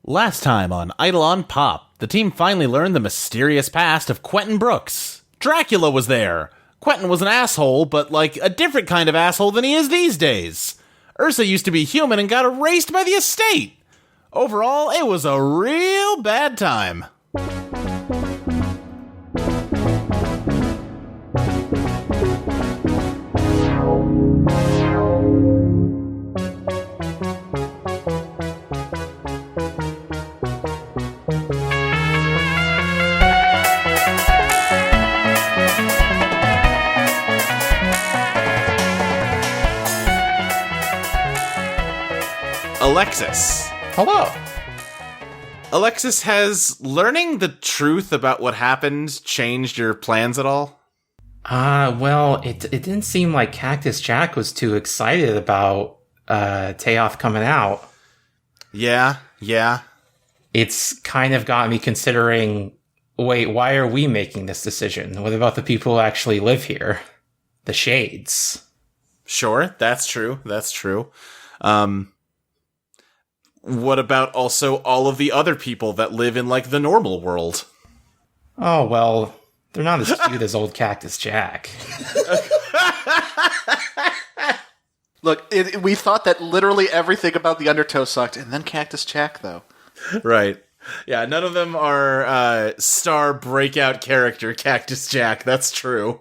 Last time on Eidolon POP, the team finally learned the mysterious past of Quentin Brooks. Dracula was there. Quentin was an asshole, but like a different kind of asshole than he is these days. Ursa used to be human and got erased by the estate. Overall, it was a real bad time. Alexis. Hello. Alexis, has learning the truth about what happened changed your plans at all? Well, it didn't seem like Cactus Jack was too excited about Teoth coming out. Yeah. It's kind of got me considering, wait, why are we making this decision? What about the people who actually live here? The Shades. Sure, that's true. What about also all of the other people that live in, like, the normal world? Oh, well, they're not as cute as old Cactus Jack. Look, we thought that literally everything about the Undertow sucked, and then Cactus Jack, though. Right. Yeah, none of them are star breakout character Cactus Jack, that's true.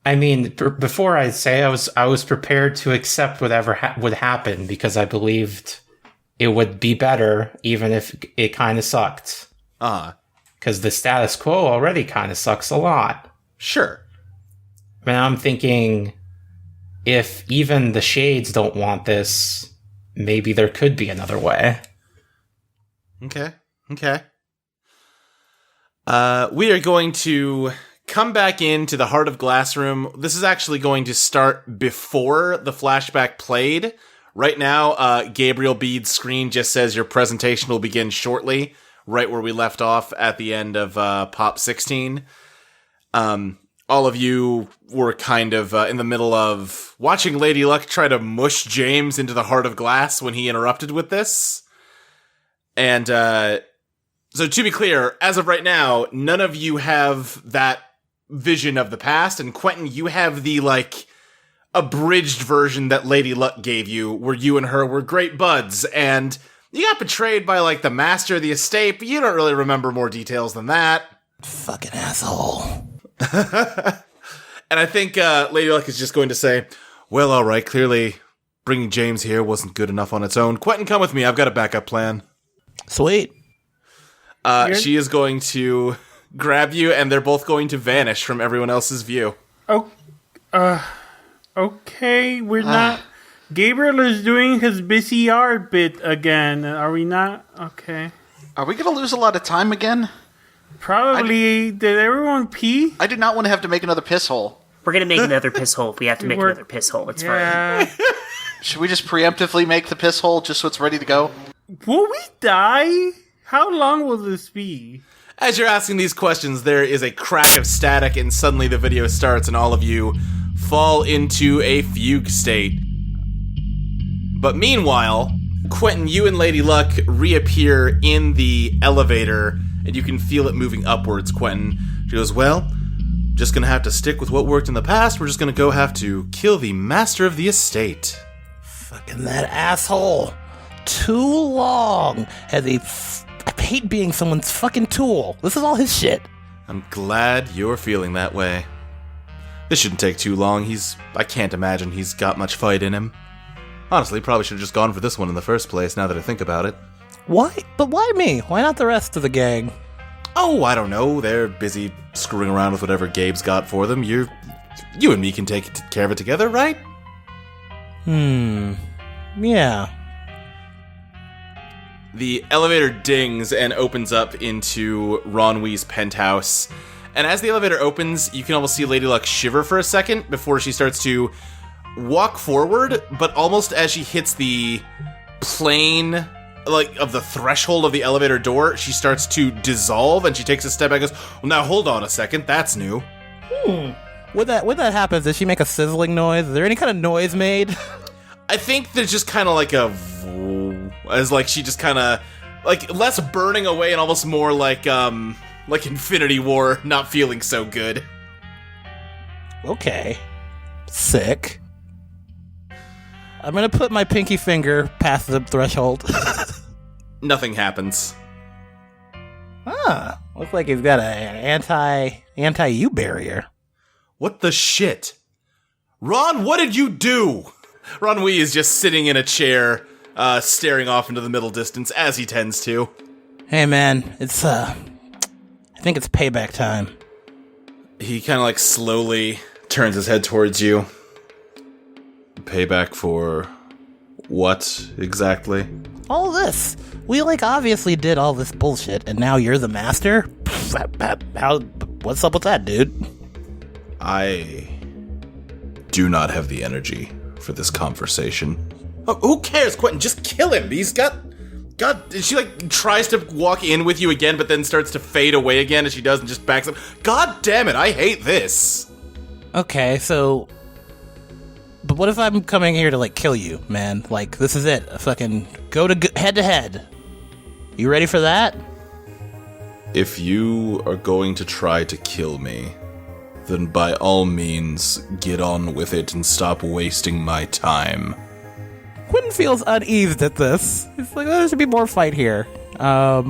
I mean, before I say I was prepared to accept whatever would happen because I believed it would be better even if it kind of sucked. Because the status quo already kind of sucks a lot. Sure. But now I'm thinking, if even the Shades don't want this, maybe there could be another way. Okay. We are going to come back into the Heart of Glass room. This is actually going to start before the flashback played. Right now, Gabriel Bede's screen just says your presentation will begin shortly, right where we left off at the end of Pop 16. All of you were kind of in the middle of watching Lady Luck try to mush James into the Heart of Glass when he interrupted with this. And so to be clear, as of right now, none of you have that vision of the past, and Quentin, you have the, like, abridged version that Lady Luck gave you, where you and her were great buds, and you got betrayed by, like, the master of the estate, but you don't really remember more details than that. Fucking asshole. And I think Lady Luck is just going to say, well, alright, clearly bringing James here wasn't good enough on its own. Quentin, come with me, I've got a backup plan. Sweet. She is going to grab you, and they're both going to vanish from everyone else's view. Okay, we're not... Gabriel is doing his busy art bit again. Are we not? Okay. Are we going to lose a lot of time again? Probably. Did everyone pee? I do not want to have to make another piss hole. We're going to make another piss hole if we have to make another piss hole. It's fine. Should we just preemptively make the piss hole just so it's ready to go? Will we die? How long will this be? As you're asking these questions, there is a crack of static, and suddenly the video starts, and all of you fall into a fugue state. But meanwhile, Quentin, you and Lady Luck reappear in the elevator, and you can feel it moving upwards, Quentin. She goes, well, just gonna have to stick with what worked in the past. We're just gonna go have to kill the master of the estate. Fucking that asshole. Too long. I hate being someone's fucking tool. This is all his shit. I'm glad you're feeling that way. This shouldn't take too long. I can't imagine he's got much fight in him. Honestly, probably should have just gone for this one in the first place, now that I think about it. Why? But why me? Why not the rest of the gang? Oh, I don't know. They're busy screwing around with whatever Gabe's got for them. You and me can take care of it together, right? Yeah. The elevator dings and opens up into Ronwee's penthouse. And as the elevator opens, you can almost see Lady Luck shiver for a second before she starts to walk forward, but almost as she hits the plane, like, of the threshold of the elevator door, she starts to dissolve, and she takes a step back and goes, well, now hold on a second, that's new. When that happens, does she make a sizzling noise? Is there any kind of noise made? I think there's just kind of like a... as like she just kind of like less burning away and almost more like Infinity War, not feeling so good. Okay. Sick. I'm gonna put my pinky finger past the threshold. Nothing happens. Looks like he's got an anti-U barrier. What the shit? Ron, what did you do? Ron Wee is just sitting in a chair, staring off into the middle distance, as he tends to. Hey man, it's I think it's payback time. He kind of like slowly turns his head towards you. Payback for what exactly? All this. We obviously did all this bullshit, and now you're the master? What's up with that, dude? I do not have the energy for this conversation. Oh, who cares, Quentin? Just kill him. He's got... God, she tries to walk in with you again, but then starts to fade away again as she does and just backs up. God damn it, I hate this. Okay, so... But what if I'm coming here to, kill you, man? This is it. Fucking go to head-to-head. You ready for that? If you are going to try to kill me, then by all means, get on with it and stop wasting my time. Quentin feels uneased at this. He's like, there should be more fight here. Do I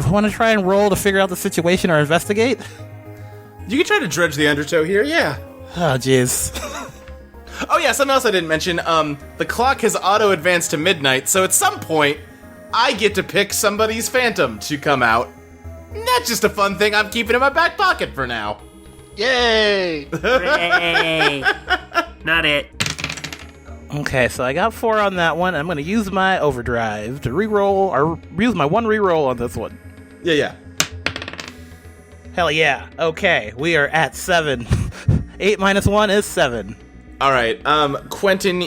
want to try and roll to figure out the situation or investigate? You can try to dredge the undertow here, yeah. Oh, jeez. Oh yeah, something else I didn't mention. The clock has auto-advanced to midnight, so at some point, I get to pick somebody's phantom to come out. That's just a fun thing I'm keeping in my back pocket for now. Yay! Hooray! Not it. Okay, so I got 4 on that one. I'm going to use my overdrive to reroll, or use my 1 reroll on this one. Yeah. Hell yeah. Okay, we are at 7. 8 minus 1 is 7. Alright, Quentin,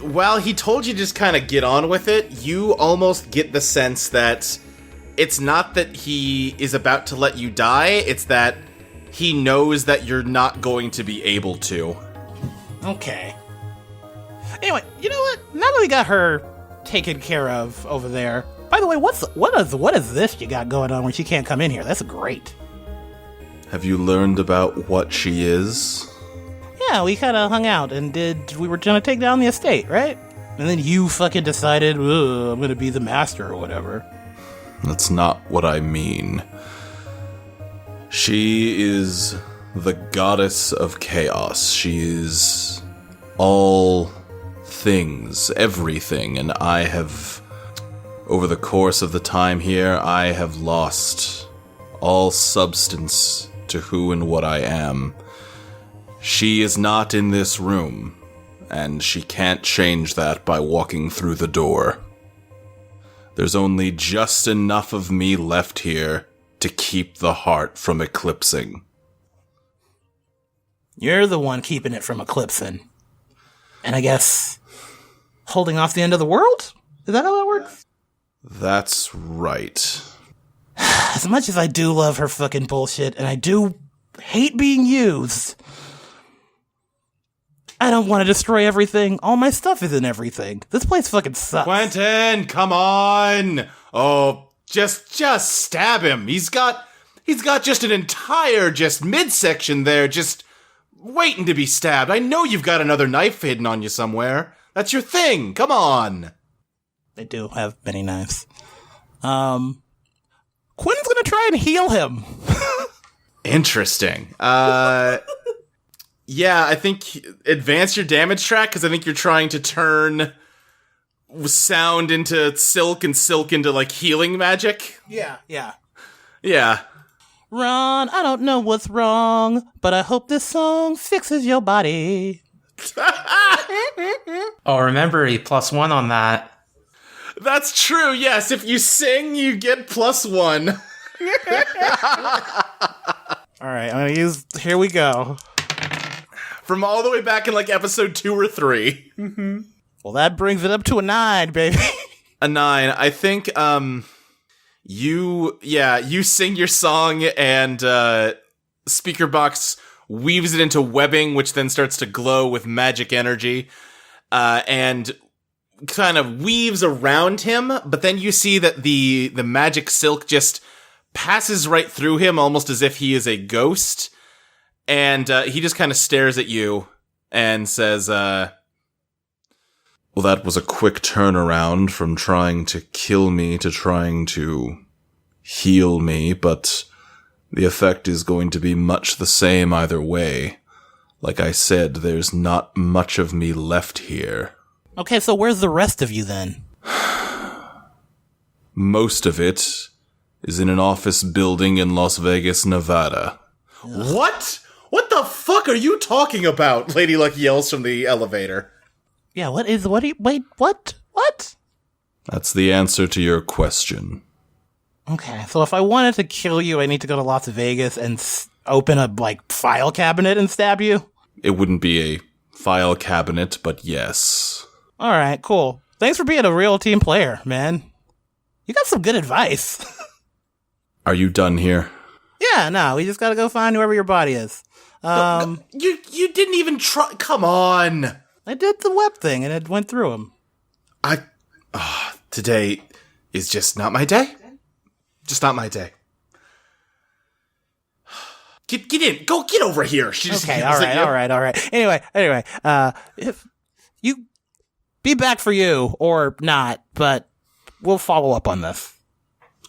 while he told you to just kind of get on with it, you almost get the sense that it's not that he is about to let you die, it's that he knows that you're not going to be able to. Okay. Anyway, you know what? Now that we got her taken care of over there. By the way, what is this you got going on when she can't come in here? That's great. Have you learned about what she is? Yeah, we kind of hung out and we were trying to take down the estate, right? And then you fucking decided, I'm gonna be the master or whatever. That's not what I mean. She is the goddess of chaos. She is all things, everything, and I have, over the course of the time here, I have lost all substance to who and what I am. She is not in this room, and she can't change that by walking through the door. There's only just enough of me left here to keep the heart from eclipsing. You're the one keeping it from eclipsing. And I guess holding off the end of the world? Is that how that works? That's right. As much as I do love her fucking bullshit, and I do hate being used, I don't want to destroy everything. All my stuff is in everything. This place fucking sucks. Quentin, come on! Oh, just stab him. He's got just an entire midsection there, just waiting to be stabbed. I know you've got another knife hidden on you somewhere. That's your thing. Come on. They do have many knives. Quentin's gonna try and heal him. Interesting. Yeah, I think advance your damage track, because I think you're trying to turn sound into silk and silk into, healing magic. Yeah. Yeah. Ron, I don't know what's wrong, but I hope this song fixes your body. Oh, remember, he +1 on that. That's true, yes. If you sing, you get +1. Alright, I'm gonna use... Here we go. From all the way back in, episode 2 or 3. Mm-hmm. Well, that brings it up to a 9, baby. A 9. I think, you sing your song and, speaker box weaves it into webbing, which then starts to glow with magic energy. And kind of weaves around him, but then you see that the magic silk just passes right through him, almost as if he is a ghost. And he just kind of stares at you and says, well, that was a quick turnaround from trying to kill me to trying to heal me, but the effect is going to be much the same either way. Like I said, there's not much of me left here. Okay, so where's the rest of you then? Most of it is in an office building in Las Vegas, Nevada. What? What the fuck are you talking about? Lady Luck yells from the elevator. Yeah, wait, what? What? That's the answer to your question. Okay, so if I wanted to kill you, I need to go to Las Vegas and open a, file cabinet and stab you? It wouldn't be a file cabinet, but yes. Alright, cool. Thanks for being a real team player, man. You got some good advice. Are you done here? Yeah, no, we just gotta go find whoever your body is. You didn't even try. Come on. I did the web thing and it went through him. Today is just not my day. Just not my day. Get in. Go get over here. Okay, all right. Anyway, if you be back for you or not, but we'll follow up on this.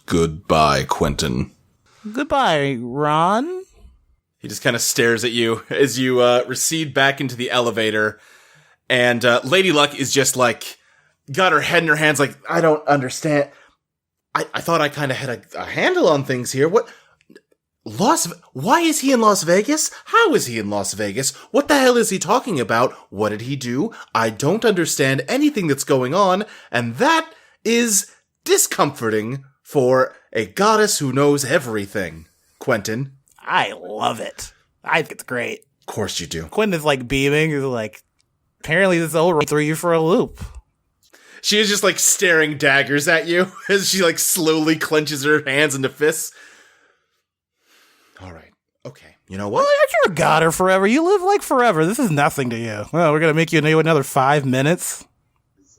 Goodbye, Quentin. Goodbye, Ron. He just kind of stares at you as you recede back into the elevator, and Lady Luck is just got her head in her hands I don't understand. I thought I kind of had a handle on things here. What? Why is he in Las Vegas? How is he in Las Vegas? What the hell is he talking about? What did he do? I don't understand anything that's going on, and that is discomforting for a goddess who knows everything. Quentin. I love it. I think it's great. Of course you do. Quentin is beaming. He's apparently this old threw you for a loop. She is just staring daggers at you as she slowly clenches her hands into fists. All right. Okay. You know what? Well, you're a godder forever. You live forever. This is nothing to you. Well, we're going to make you do another 5 minutes.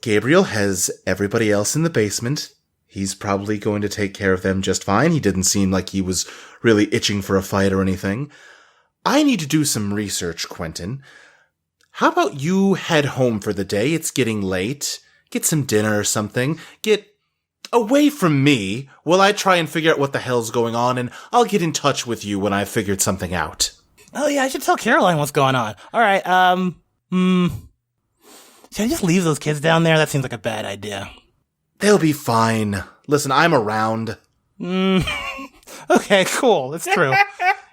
Gabriel has everybody else in the basement. He's probably going to take care of them just fine. He didn't seem like he was really itching for a fight or anything. I need to do some research, Quentin. How about you head home for the day? It's getting late. Get some dinner or something. Get away from me while I try and figure out what the hell's going on, and I'll get in touch with you when I've figured something out. Oh yeah, I should tell Caroline what's going on. Alright, should I just leave those kids down there? That seems like a bad idea. They'll be fine. Listen, I'm around. Okay, cool. It's true.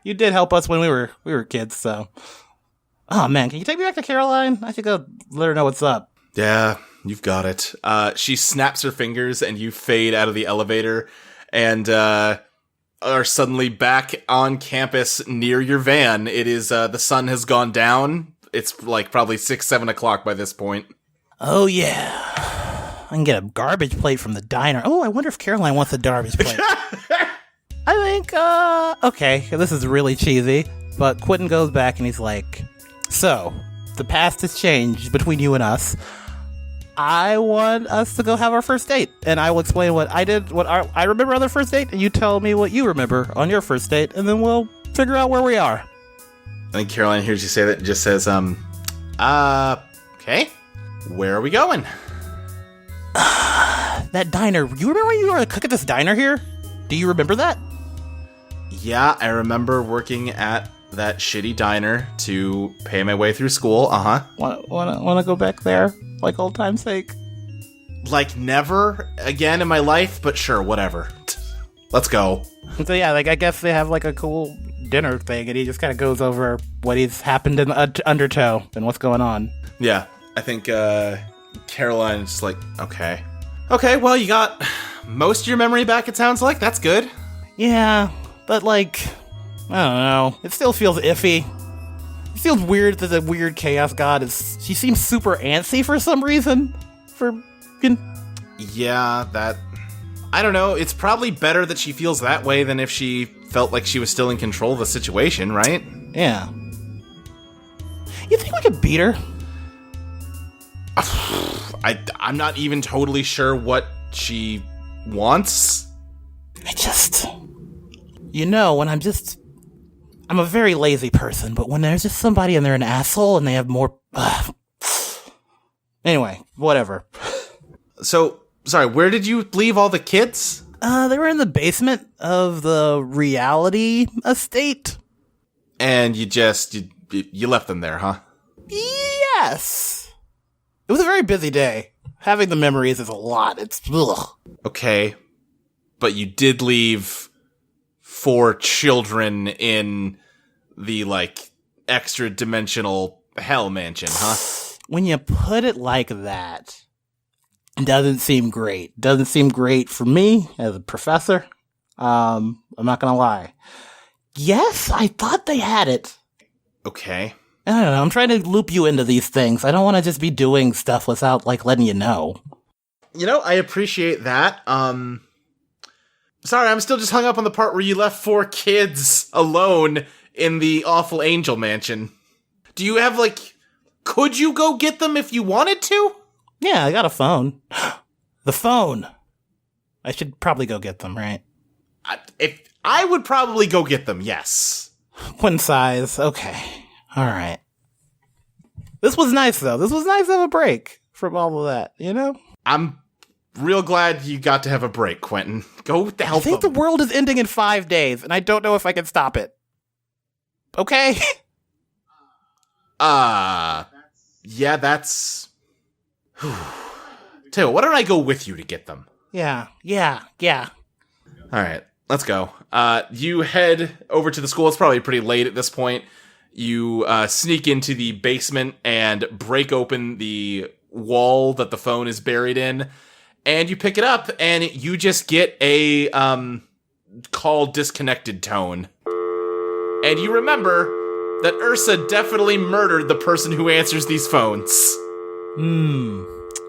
You did help us when we were kids, so. Oh man, can you take me back to Caroline? I should go let her know what's up. Yeah, you've got it. She snaps her fingers and you fade out of the elevator and are suddenly back on campus near your van. It is, the sun has gone down. It's probably 6, 7 o'clock by this point. Oh yeah. I can get a garbage plate from the diner. Oh, I wonder if Caroline wants a garbage plate. I think, okay, this is really cheesy, but Quentin goes back and he's like, so, the past has changed between you and us. I want us to go have our first date, and I will explain what I did, I remember on the first date, and you tell me what you remember on your first date, and then we'll figure out where we are. I think Caroline hears you say that and just says, okay, where are we going? That diner, you remember when you were a cook at this diner here? Do you remember that? Yeah, I remember working at that shitty diner to pay my way through school, Wanna go back there? Old time's sake? Never again in my life, but sure, whatever. Let's go. So yeah, I guess they have a cool dinner thing, and he just kind of goes over what he's happened in Undertow and what's going on. Yeah, I think Caroline is just okay. Okay, well, you got most of your memory back, it sounds like. That's good. Yeah, but I don't know. It still feels iffy. It feels weird that the weird chaos god she seems super antsy for some reason. Yeah, that... I don't know. It's probably better that she feels that way than if she felt like she was still in control of the situation, right? Yeah. You think we could beat her? I'm not even totally sure what she wants. When I'm a very lazy person, but when there's just somebody and they're an asshole and they have more... Anyway, whatever. So, sorry, where did you leave all the kids? They were in the basement of the reality estate. And you left them there, huh? Yes. It was a very busy day. Having the memories is a lot. Ugh. Okay. But you did leave 4 children in the, extra dimensional hell mansion, huh? When you put it like that, it doesn't seem great. Doesn't seem great for me as a professor. I'm not gonna lie. Yes, I thought they had it. Okay. I don't know, I'm trying to loop you into these things. I don't want to just be doing stuff without, letting you know. I appreciate that. Sorry, I'm still just hung up on the part where you left 4 kids alone in the awful angel mansion. Do you have, could you go get them if you wanted to? Yeah, I got a phone. The phone! I should probably go get them, right? I would probably go get them, yes. One size, okay. Alright. This was nice, though. This was nice to have a break from all of that, I'm real glad you got to have a break, Quentin. Go to help them. I think the world is ending in 5 days, and I don't know if I can stop it. Okay? Yeah, that's... Tell you what, why don't I go with you to get them? Yeah. Alright, let's go. You head over to the school. It's probably pretty late at this point. You sneak into the basement and break open the wall that the phone is buried in. And you pick it up, and you just get a call disconnected tone. And you remember that Ursa definitely murdered the person who answers these phones.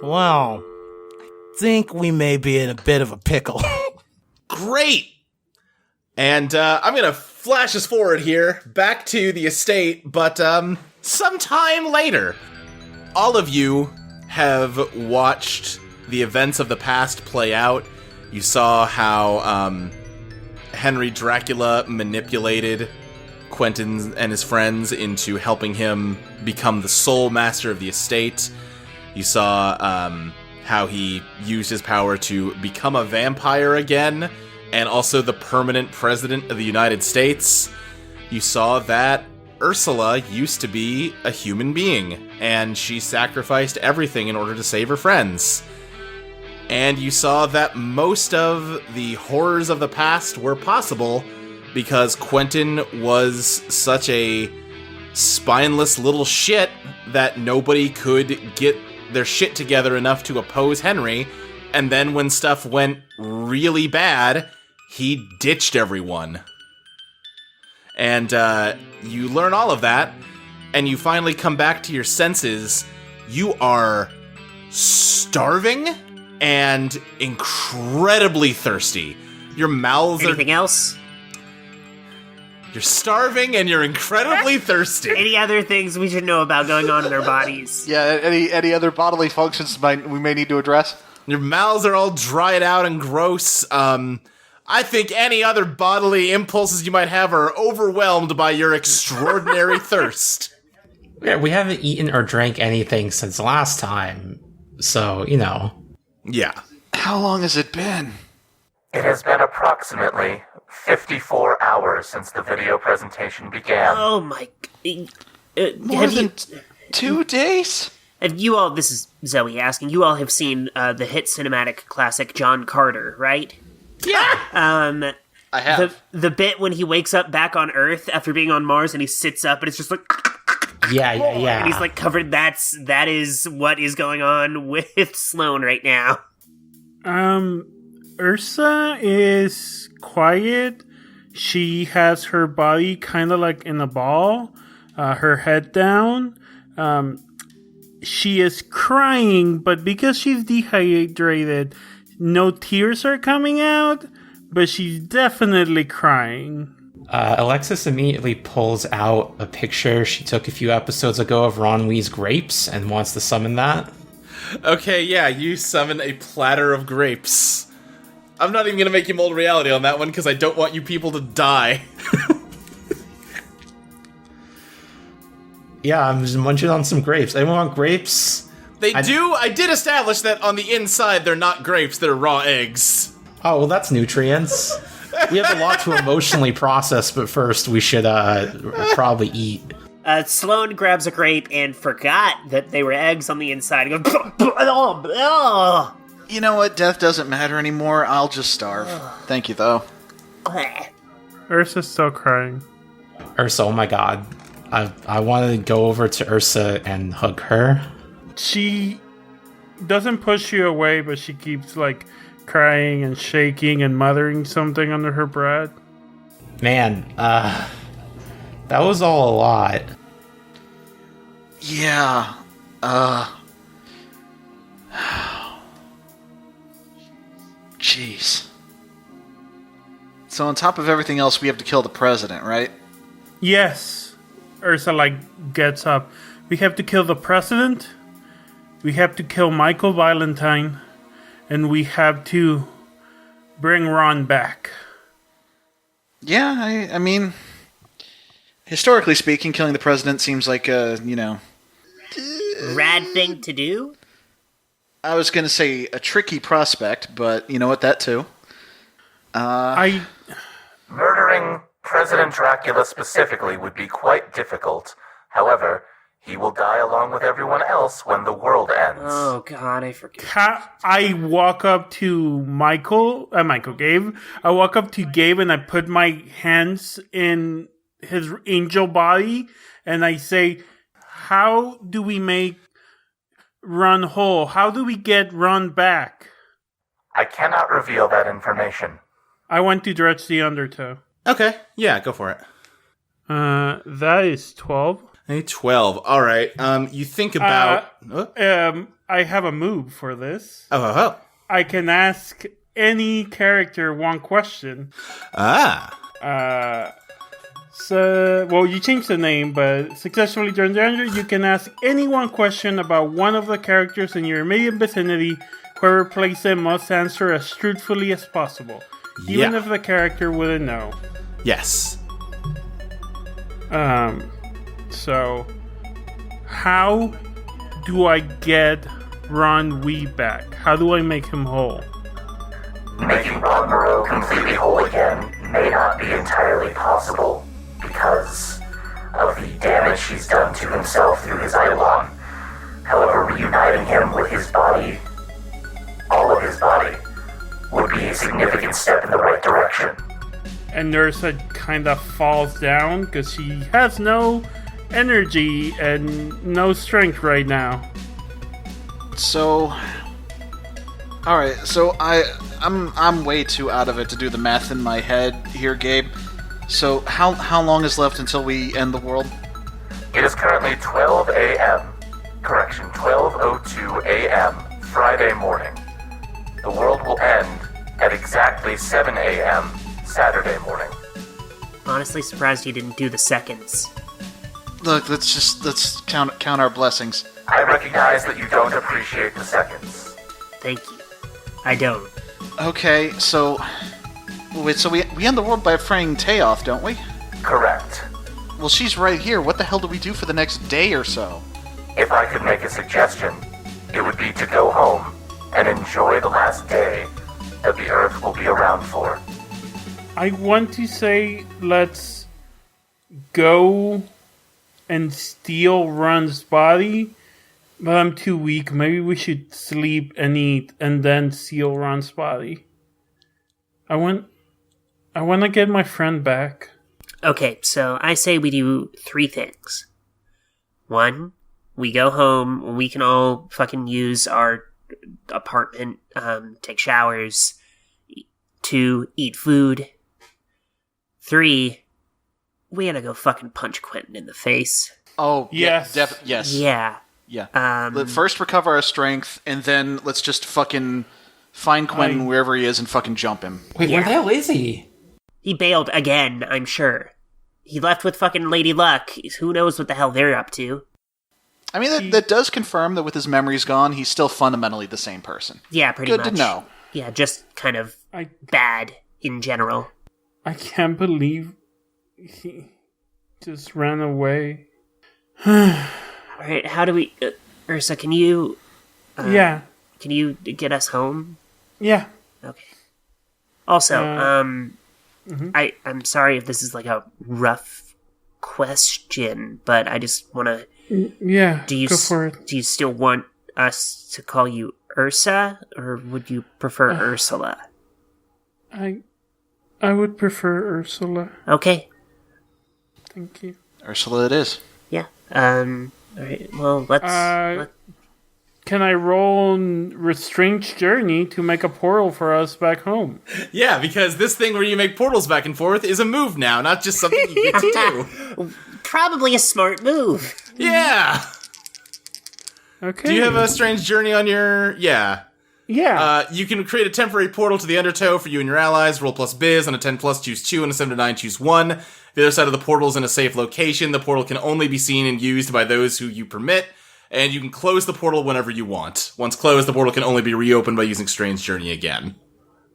Well, I think we may be in a bit of a pickle. Great! And I'm gonna flash us forward here, back to the estate, but sometime later. All of you have watched the events of the past play out. You saw how Henry Dracula manipulated Quentin and his friends into helping him become the sole master of the estate. You saw how he used his power to become a vampire again, and also the permanent president of the United States. You saw that Ursula used to be a human being, and she sacrificed everything in order to save her friends. And you saw that most of the horrors of the past were possible because Quentin was such a spineless little shit that nobody could get their shit together enough to oppose Henry, and then when stuff went really bad, he ditched everyone. And you learn all of that, and you finally come back to your senses. You are starving and incredibly thirsty. Your mouths Anything else? You're starving and you're incredibly thirsty. Any other things we should know about going on in our bodies? Yeah, any other bodily functions we may need to address? Your mouths are all dried out and gross. I think any other bodily impulses you might have are overwhelmed by your extraordinary thirst. Yeah, we haven't eaten or drank anything since last time, so, Yeah. How long has it been? It has been approximately 54 hours since the video presentation began. Oh my... More than 2 days? Have you all... This is Zoe asking. You all have seen the hit cinematic classic John Carter, right? Yeah! I have. The bit when he wakes up back on Earth after being on Mars and he sits up and it's just like... Yeah. And he's covered. That is what is going on with Sloane right now. Ursa is quiet. She has her body kind of in a ball, her head down. She is crying, but because she's dehydrated, no tears are coming out, but she's definitely crying. Alexis immediately pulls out a picture she took a few episodes ago of Ron Wee's grapes and wants to summon that. Okay, yeah, you summon a platter of grapes. I'm not even gonna make you mold reality on that one because I don't want you people to die. Yeah, I'm just munching on some grapes. Anyone want grapes? I did establish that on the inside they're not grapes, they're raw eggs. Oh, well, that's nutrients. We have a lot to emotionally process, but first we should probably eat. Sloane grabs a grape and forgot that they were eggs on the inside. And goes, You know what? Death doesn't matter anymore. I'll just starve. Thank you, though. Ursa's still crying. Ursa, oh my god. I want to go over to Ursa and hug her. She doesn't push you away, but she keeps, like, crying and shaking and muttering something under her breath. Man, that was all a lot. Yeah. Jeez. So on top of everything else, we have to kill the president, right? Yes. Ursa, like, gets up. We have to kill the president. We have to kill Michael Valentine. And we have to bring Ron back. Yeah, I mean, historically speaking, killing the president seems like a, rad thing to do? I was going to say a tricky prospect, but you know what, that too. Murdering President Dracula specifically would be quite difficult. However, he will die along with everyone else when the world ends. Oh god, I forget. I walk up to Gabe. I walk up to Gabe and I put my hands in his angel body and I say, how do we make Ron whole? How do we get Ron back? I cannot reveal that information. I want to dredge the undertow. Okay, yeah, go for it. That is 12. A 12. All right. You think about. I have a move for this. Oh. I can ask any character one question. So, well, you changed the name, but successfully during the journey, you can ask any one question about one of the characters in your immediate vicinity. Whoever plays them must answer as truthfully as possible, even if the character wouldn't know. Yes. So, how do I get Ron Wee back? How do I make him whole? Making Ron Moreau completely whole again may not be entirely possible because of the damage he's done to himself through his Eidolon. However, reuniting him with his body, all of his body, would be a significant step in the right direction. And Ursa kind of falls down because she has no energy and no strength right now. So, all right. So I'm way too out of it to do the math in my head here, Gabe. So how long is left until we end the world? It is currently 12 a.m. Correction, 12:02 a.m. Friday morning. The world will end at exactly 7 a.m. Saturday morning. Honestly surprised he didn't do the seconds. Look, let's count our blessings. I recognize that you don't appreciate the seconds. Thank you. I don't. Okay, so wait, so we end the world by freeing Teoth, don't we? Correct. Well, she's right here. What the hell do we do for the next day or so? If I could make a suggestion, it would be to go home and enjoy the last day that the Earth will be around for. I want to say let's go and steal Ron's body, but I'm too weak. Maybe we should sleep and eat and then steal Ron's body. I want to get my friend back. Okay, so I say we do 3 things. 1, we go home, we can all fucking use our apartment, take showers. 2, eat food. 3, we gotta go fucking punch Quentin in the face. Oh, yes. Yes. Yeah. Yeah. Let's first recover our strength, and then let's just fucking find Quentin wherever he is and fucking jump him. Wait, where the hell is he? He bailed again, I'm sure. He left with fucking Lady Luck. Who knows what the hell they're up to? I mean, that does confirm that with his memories gone, he's still fundamentally the same person. Yeah, pretty Good much. to know. Yeah, just kind of bad in general. I can't believe he just ran away. Alright, how do we... Ursa, can you... Yeah. Can you get us home? Yeah. Okay. Also, I'm sorry if this is like a rough question, but I just want to... Yeah, go for it. Do you still want us to call you Ursa, or would you prefer Ursula? I would prefer Ursula. Okay. Thank you. Ursula it is. Yeah. Alright, well, let's... Can I roll Restrained Journey to make a portal for us back home? Yeah, because this thing where you make portals back and forth is a move now, not just something you get to do. Probably a smart move. Yeah! Okay. Do you have a Strange Journey on your... Yeah. Yeah. You can create a temporary portal to the Undertow for you and your allies. Roll plus biz. On a 10 plus, choose 2. On a 7 to 9, choose 1. The other side of the portal is in a safe location. The portal can only be seen and used by those who you permit. And you can close the portal whenever you want. Once closed, the portal can only be reopened by using Strange Journey again.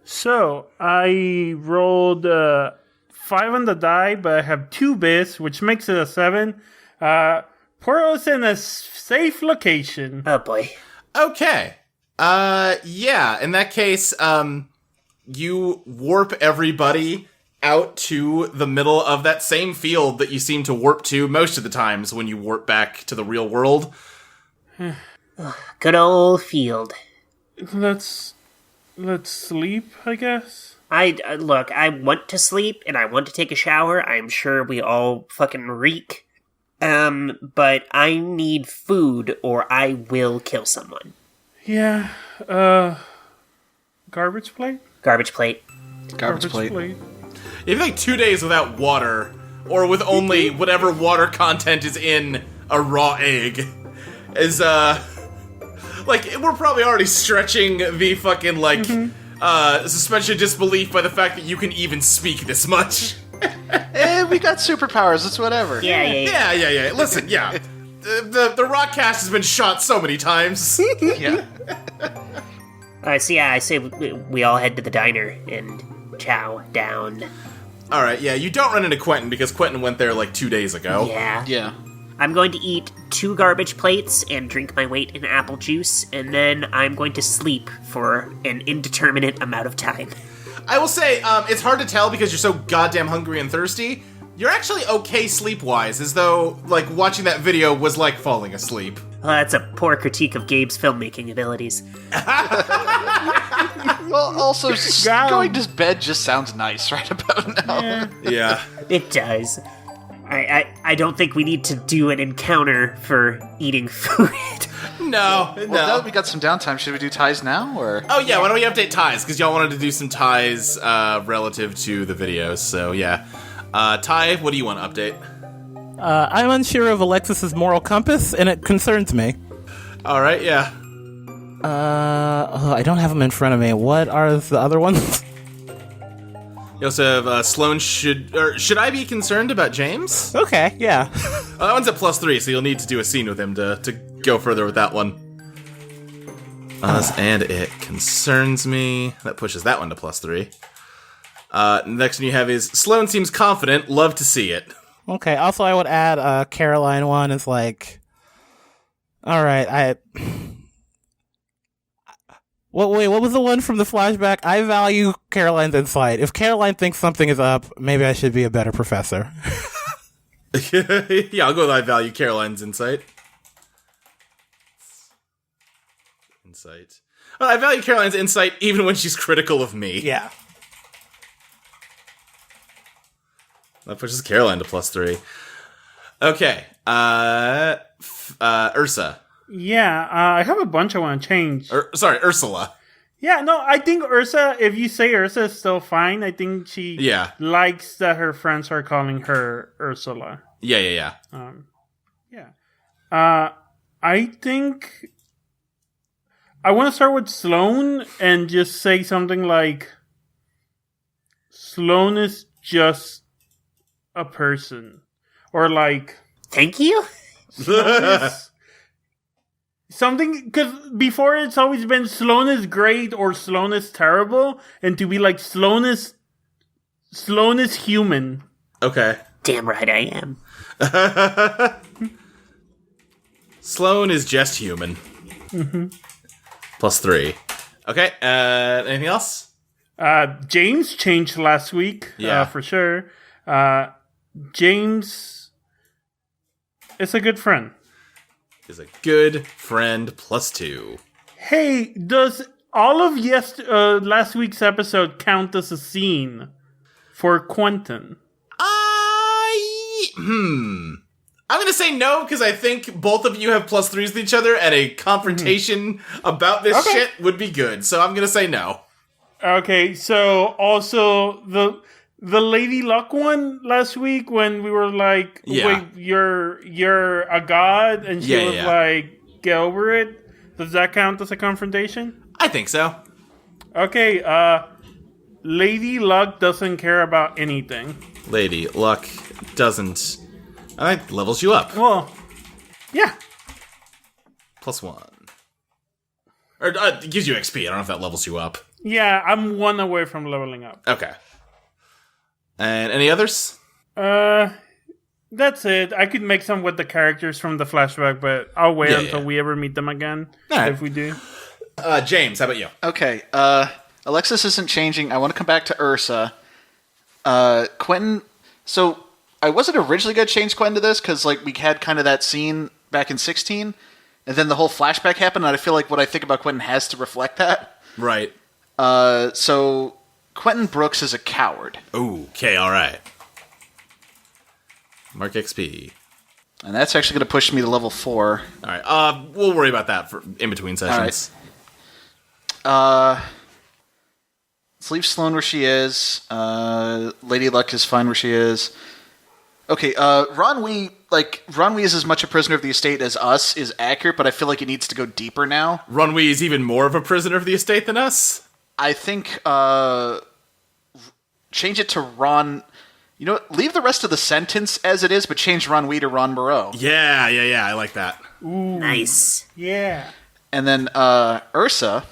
So, I rolled 5 on the die, but I have 2 biz, which makes it a 7. Portal's in a safe location. Oh boy. Okay. Yeah, in that case, you warp everybody out to the middle of that same field that you seem to warp to most of the times when you warp back to the real world. Good old field. Let's sleep, I guess. Look, I want to sleep and I want to take a shower. I'm sure we all fucking reek. But I need food or I will kill someone. Yeah, garbage plate? Garbage plate. Garbage plate. If you're like 2 days without water, or with only whatever water content is in a raw egg, is, like, we're probably already stretching the fucking, like, suspension of disbelief by the fact that you can even speak this much. We got superpowers, it's whatever. Yeah. Listen, yeah. The rock cast has been shot so many times. Yeah. So yeah, I say we all head to the diner and chow down. Alright, yeah, you don't run into Quentin because Quentin went there like 2 days ago. Yeah. I'm going to eat 2 garbage plates and drink my weight in apple juice, and then I'm going to sleep for an indeterminate amount of time. I will say, it's hard to tell because you're so goddamn hungry and thirsty. You're actually okay sleep-wise, as though, like, watching that video was like falling asleep. Well, that's a poor critique of Gabe's filmmaking abilities. Well, also, going to bed just sounds nice right about now. Yeah. It does. I don't think we need to do an encounter for eating food. No. Well, now that we got some downtime, should we do ties now, or? Oh yeah, why don't we update ties? Because y'all wanted to do some ties relative to the videos, so yeah. Ty, what do you want to update? I'm unsure of Alexis's moral compass, and it concerns me. Alright, yeah. I don't have them in front of me. What are the other ones? You also have Sloane. Should I be concerned about James? Okay, yeah. That one's at +3, so you'll need to do a scene with him to go further with that one. And it concerns me. That pushes that one to +3. Next one you have is Sloane seems confident. Love to see it. Okay, also I would add Caroline one is like... Alright, what was the one from the flashback? I value Caroline's insight. If Caroline thinks something is up, maybe I should be a better professor. Yeah, I'll go with I value Caroline's insight. I value Caroline's insight even when she's critical of me. Yeah. That pushes Caroline to +3. Okay. Ursa. Yeah, I have a bunch I want to change. Sorry, Ursula. Yeah, no, I think Ursa, if you say Ursa is still fine, I think she likes that her friends are calling her Ursula. Yeah. I think I want to start with Sloane and just say something like, Sloane is just a person. Or like... Thank you? something, because before it's always been Sloane is great or Sloane is terrible, and to be like Sloane is human. Okay. Damn right I am. Sloane is just human. Mm-hmm. +3. Okay, anything else? James changed last week, for sure. James is a good friend. Is a good friend +2. Hey, does all of last week's episode count as a scene for Quentin? I'm gonna say no, because I think both of you have +3s with each other, and a confrontation about this shit would be good. So I'm gonna say no. Okay, so also the Lady Luck one last week when we were like, wait, you're a god, and she was like, get over it. Does that count as a confrontation? I think so. Okay, Lady Luck doesn't care about anything. Lady Luck doesn't. I think levels you up. Well, yeah. +1. Or it gives you XP. I don't know if that levels you up. Yeah, I'm 1 away from leveling up. Okay. And any others? That's it. I could make some with the characters from the flashback, but I'll wait until we ever meet them again. Right. If we do. James, how about you? Okay, Alexis isn't changing. I want to come back to Ursa. Quentin, so I wasn't originally going to change Quentin to this, because like we had kind of that scene back in 16, and then the whole flashback happened, and I feel like what I think about Quentin has to reflect that. Right. So Quentin Brooks is a coward. Ooh, okay, alright. Mark XP. And that's actually going to push me to level 4. Alright, we'll worry about that for in between sessions. Alright. Let's leave Sloane where she is. Lady Luck is fine where she is. Okay, Ronwee is as much a prisoner of the estate as us is accurate, but I feel like it needs to go deeper now. Ronwee is even more of a prisoner of the estate than us? I think, change it to Ron... You know what? Leave the rest of the sentence as it is, but change Ronwee to Ron Moreau. Yeah, I like that. Ooh. Nice. Yeah. And then, Ursa...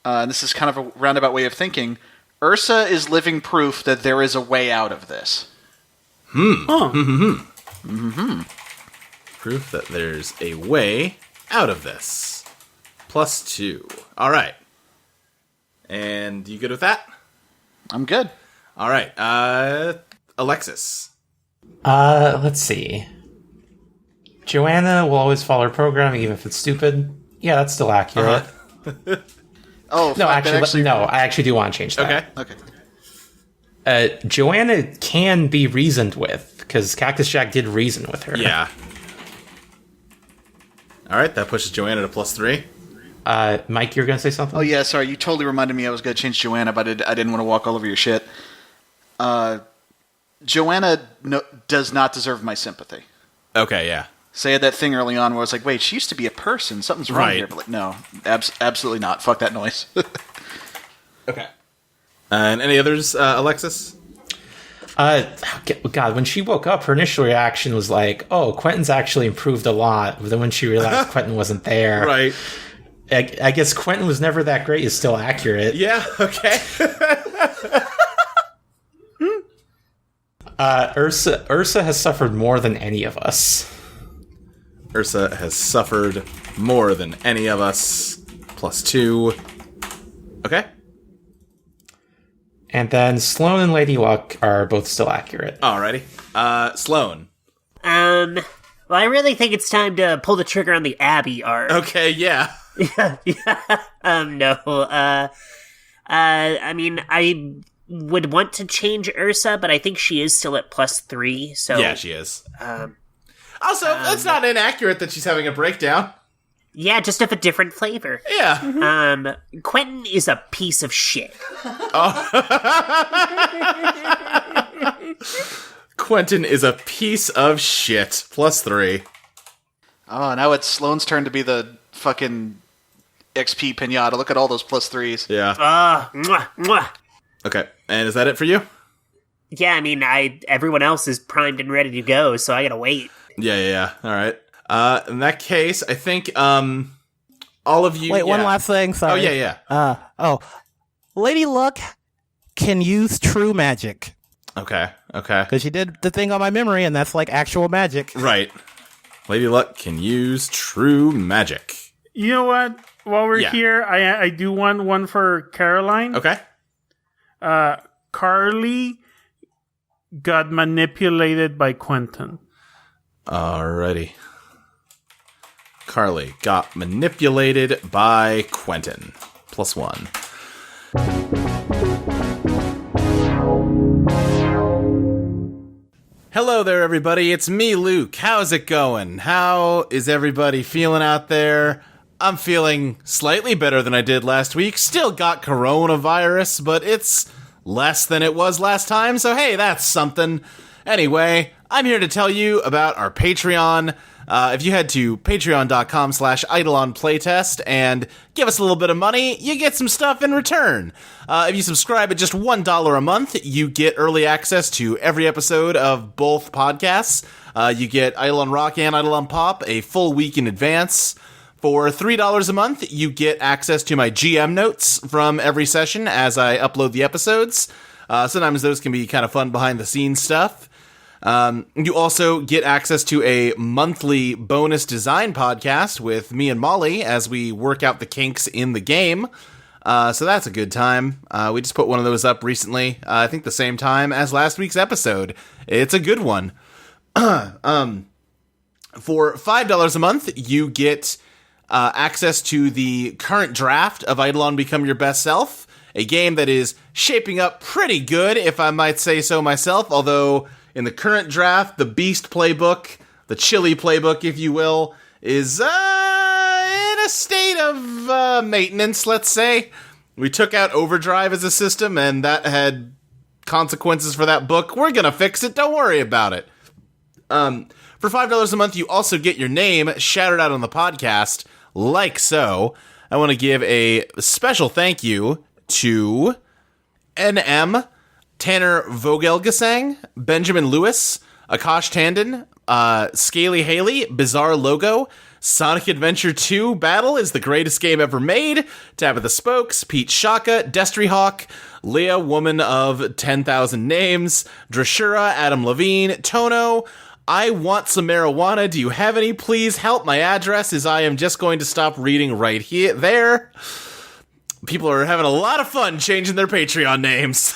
and this is kind of a roundabout way of thinking. Ursa is living proof that there is a way out of this. Proof that there's a way out of this. +2. Alright. And you good with that? I'm good. Alright. Alexis. Let's see. Joanna will always follow her program, even if it's stupid. Yeah, that's still accurate. Oh, No, actually, I actually do want to change that. Okay. Joanna can be reasoned with, because Cactus Jack did reason with her. Yeah. Alright, that pushes Joanna to +3. Mike, you're going to say something? Oh, yeah, sorry. You totally reminded me I was going to change Joanna, but I didn't want to walk all over your shit. Joanna does not deserve my sympathy. Okay, yeah. So I had that thing early on where I was like, wait, she used to be a person. Something's wrong here. But like, no, absolutely not. Fuck that noise. Okay. And any others, Alexis? God, when she woke up, her initial reaction was like, oh, Quentin's actually improved a lot. But then when she realized Quentin wasn't there... Right. I guess Quentin was never that great is still accurate. Yeah, okay. Ursa has suffered more than any of us. Ursa has suffered more than any of us. +2. Okay. And then Sloane and Lady Luck are both still accurate. Alrighty. Sloane. Well, I really think it's time to pull the trigger on the Abby arc. Okay, yeah. No. I mean, I would want to change Ursa, but I think she is still at +3, so... Yeah, she is. Also, that's not inaccurate that she's having a breakdown. Yeah, just of a different flavor. Yeah. Quentin is a piece of shit. Quentin is a piece of shit. +3. Oh, now it's Sloane's turn to be the fucking XP pinata. Look at all those +3s. Yeah. Mwah, mwah. Okay, and is that it for you? Yeah, I mean, everyone else is primed and ready to go, so I gotta wait. Yeah. All right. In that case, I think all of you... Wait, one last thing, sorry. Oh, yeah. Lady Luck can use true magic. Okay. Because she did the thing on my memory, and that's like actual magic. Right. Lady Luck can use true magic. You know what? While we're here, I do want one for Caroline. Okay. Carly got manipulated by Quentin. Alrighty. Carly got manipulated by Quentin. +1. Hello there, everybody. It's me, Luke. How's it going? How is everybody feeling out there? I'm feeling slightly better than I did last week. Still got coronavirus, but it's less than it was last time, so hey, that's something. Anyway, I'm here to tell you about our Patreon. If you head to patreon.com/Eidolon playtest and give us a little bit of money, you get some stuff in return. If you subscribe at just $1 a month, you get early access to every episode of both podcasts. You get Eidolon Rock and Eidolon Pop a full week in advance. For $3 a month, you get access to my GM notes from every session as I upload the episodes. Sometimes those can be kind of fun behind-the-scenes stuff. You also get access to a monthly bonus design podcast with me and Molly as we work out the kinks in the game. So that's a good time. We just put one of those up recently, I think the same time as last week's episode. It's a good one. For $5 a month, you get access to the current draft of Eidolon Become Your Best Self, a game that is shaping up pretty good, if I might say so myself, although in the current draft, the Beast playbook, the Chili playbook, if you will, is in a state of maintenance, let's say. We took out Overdrive as a system, and that had consequences for that book. We're gonna fix it, don't worry about it. For $5 a month, you also get your name shouted out on the podcast, like so. I want to give a special thank you to NM, Tanner Vogelgesang, Benjamin Lewis, Akash Tandon, Scaly Haley, Bizarre Logo, Sonic Adventure 2 Battle is the greatest game ever made, Tabitha Spokes, Pete Shaka, Destry Hawk, Leah, Woman of 10,000 Names, Drashura, Adam Levine, Tono, I want some marijuana, do you have any? Please help, my address is I am just going to stop reading right here, there. People are having a lot of fun changing their Patreon names.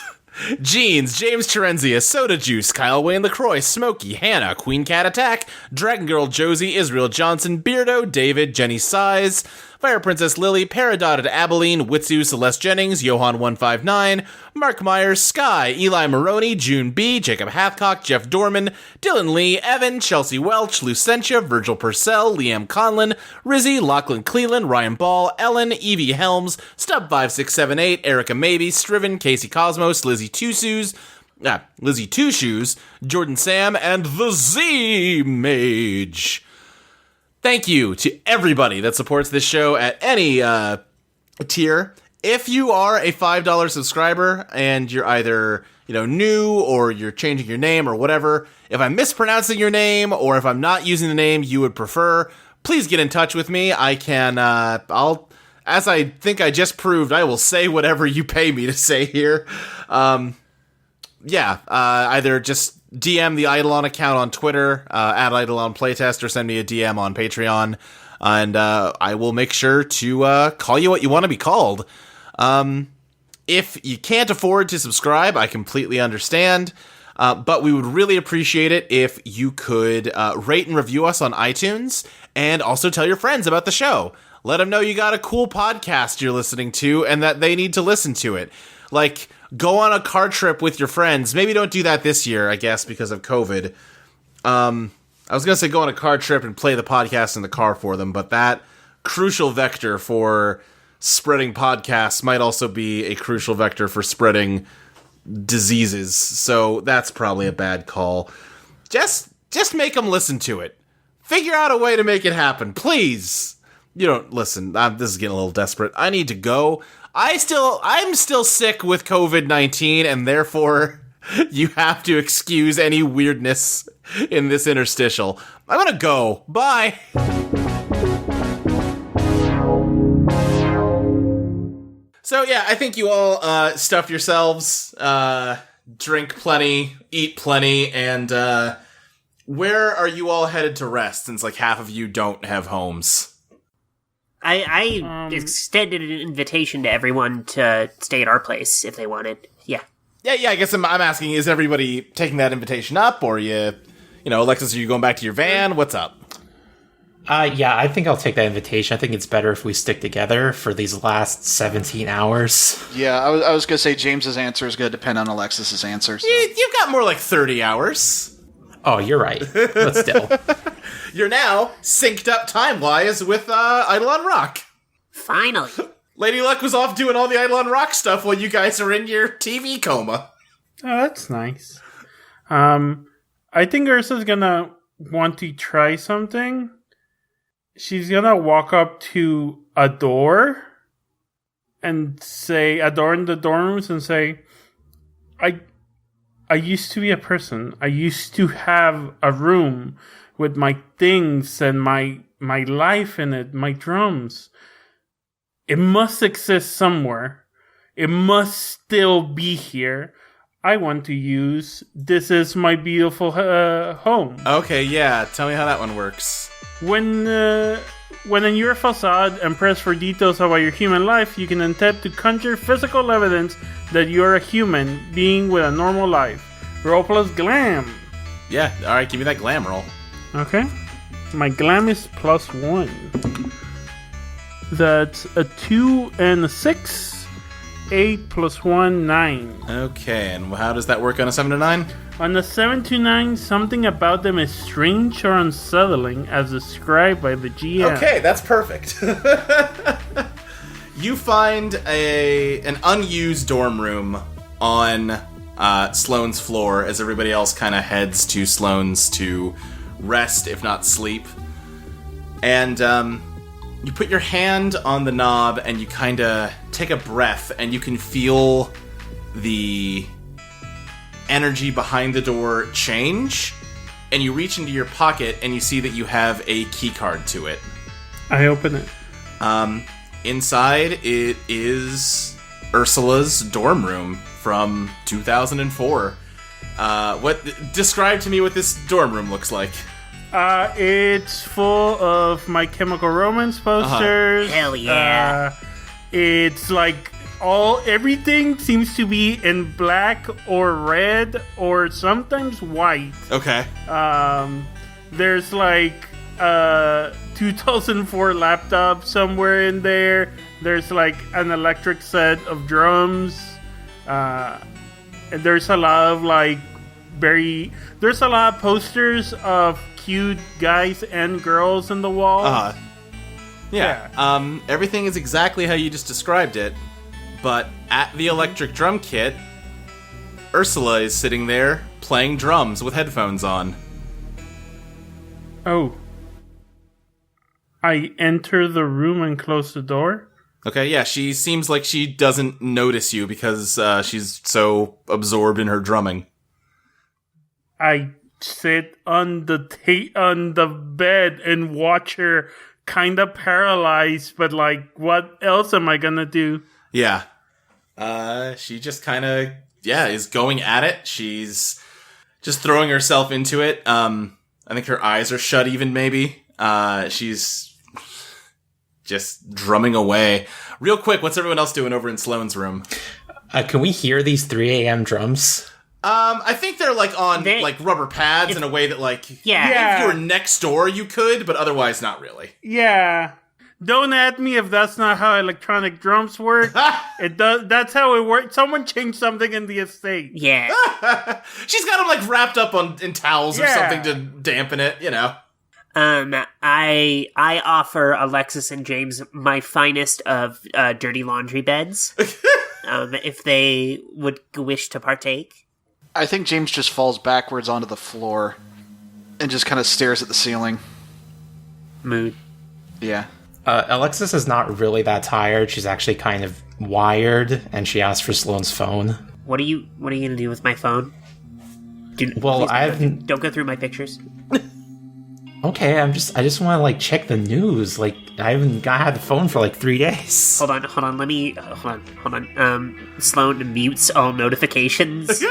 Jeans, James Terenzius, Soda Juice, Kyle Wayne LaCroix, Smokey, Hannah, Queen Cat Attack, Dragon Girl Josie, Israel Johnson, Beardo, David, Jenny Size, Fire Princess Lily, Paradotted Abilene, Witsu, Celeste Jennings, Johan159, Mark Myers, Sky, Eli Maroney, June B, Jacob Hathcock, Jeff Dorman, Dylan Lee, Evan, Chelsea Welch, Lucentia, Virgil Purcell, Liam Conlon, Rizzy, Lachlan Cleland, Ryan Ball, Ellen, Evie Helms, Stub5678, Erica Maybe, Striven, Casey Cosmos, Lizzie Two Shoes, Jordan Sam, and the Z Mage. Thank you to everybody that supports this show at any tier. If you are a $5 subscriber and you're either new or you're changing your name or whatever, if I'm mispronouncing your name or if I'm not using the name you would prefer, please get in touch with me. I can, as I think I just proved, I will say whatever you pay me to say here. Either just DM the Eidolon account on Twitter, at Eidolon Playtest, or send me a DM on Patreon, and I will make sure to call you what you want to be called. If you can't afford to subscribe, I completely understand, but we would really appreciate it if you could rate and review us on iTunes, and also tell your friends about the show. Let them know you got a cool podcast you're listening to, and that they need to listen to it. Like, go on a car trip with your friends. Maybe don't do that this year, I guess, because of COVID. I was going to say go on a car trip and play the podcast in the car for them, but that crucial vector for spreading podcasts might also be a crucial vector for spreading diseases. So that's probably a bad call. Just make them listen to it. Figure out a way to make it happen, please. You don't listen. This is getting a little desperate. I need to go. I'm still sick with COVID-19, and therefore you have to excuse any weirdness in this interstitial. I'm gonna go. Bye. So yeah, I think you all stuff yourselves, drink plenty, eat plenty, and where are you all headed to rest, since like half of you don't have homes? I extended an invitation to everyone to stay at our place if they wanted. Yeah. Yeah, I guess I'm asking, is everybody taking that invitation up, or Alexis, are you going back to your van? What's up? Yeah, I think I'll take that invitation. I think it's better if we stick together for these last 17 hours. Yeah, I was going to say James's answer is going to depend on Alexis's answer. So. You've got more like 30 hours. Oh, you're right. But still. You're now synced up time-wise with Eidolon Rock. Finally. Lady Luck was off doing all the Eidolon Rock stuff while you guys are in your TV coma. Oh, that's nice. I think Ursa's gonna want to try something. She's gonna walk up to a door and say, a door in the dorm rooms, and say, I used to be a person. I used to have a room with my things and my life in it, my drums. It must exist somewhere. It must still be here. I want to use this is my beautiful home. Okay, yeah. Tell me how that one works. When in your facade and press for details about your human life, you can attempt to conjure physical evidence that you're a human being with a normal life. Roll plus glam. Yeah, alright, give me that glam roll. Okay. My glam is +1. That's a 2 and a 6. 8 + 1, 9. Okay, and how does that work on a 7 to 9? On a 7 to 9, something about them is strange or unsettling as described by the GM. Okay, that's perfect. You find an unused dorm room on Sloane's floor as everybody else kind of heads to Sloane's to rest, if not sleep. And you put your hand on the knob and you kind of take a breath, and you can feel the energy behind the door change, and you reach into your pocket and you see that you have a key card to it. I open it. Inside it is Ursula's dorm room from 2004. Describe to me what this dorm room looks like. It's full of My Chemical Romance posters. Hell yeah. It's like everything seems to be in black or red or sometimes white. Okay. There's like 2004 laptop somewhere in there. There's like an electric set of drums. And there's a lot of there's a lot of posters of cute guys and girls in the wall. Yeah. Everything is exactly how you just described it, but at the electric drum kit, Ursula is sitting there playing drums with headphones on. Oh. I enter the room and close the door? Okay, yeah, she seems like she doesn't notice you because she's so absorbed in her drumming. I sit on the bed and watch her kind of paralyzed, but like, what else am I gonna do? Yeah. She just kind of, is going at it. She's just throwing herself into it. I think her eyes are shut even, maybe. She's just drumming away. Real quick, what's everyone else doing over in Sloane's room? Can we hear these 3 a.m. drums? I think they're like on like rubber pads in a way that if you were next door you could, but otherwise not really. Yeah. Don't at me if that's not how electronic drums work. It does. That's how it works. Someone changed something in the estate. Yeah. She's got them like wrapped up in towels or something to dampen it, I offer Alexis and James my finest of dirty laundry beds, if they would wish to partake. I think James just falls backwards onto the floor and just kind of stares at the ceiling. Mood. Yeah. Alexis is not really that tired. She's actually kind of wired, and she asked for Sloane's phone. What are you gonna do with my phone? Don't go through my pictures. Okay, I just want to like check the news. Like I haven't had the phone for like 3 days. Hold on. Hold on. Sloane mutes all notifications.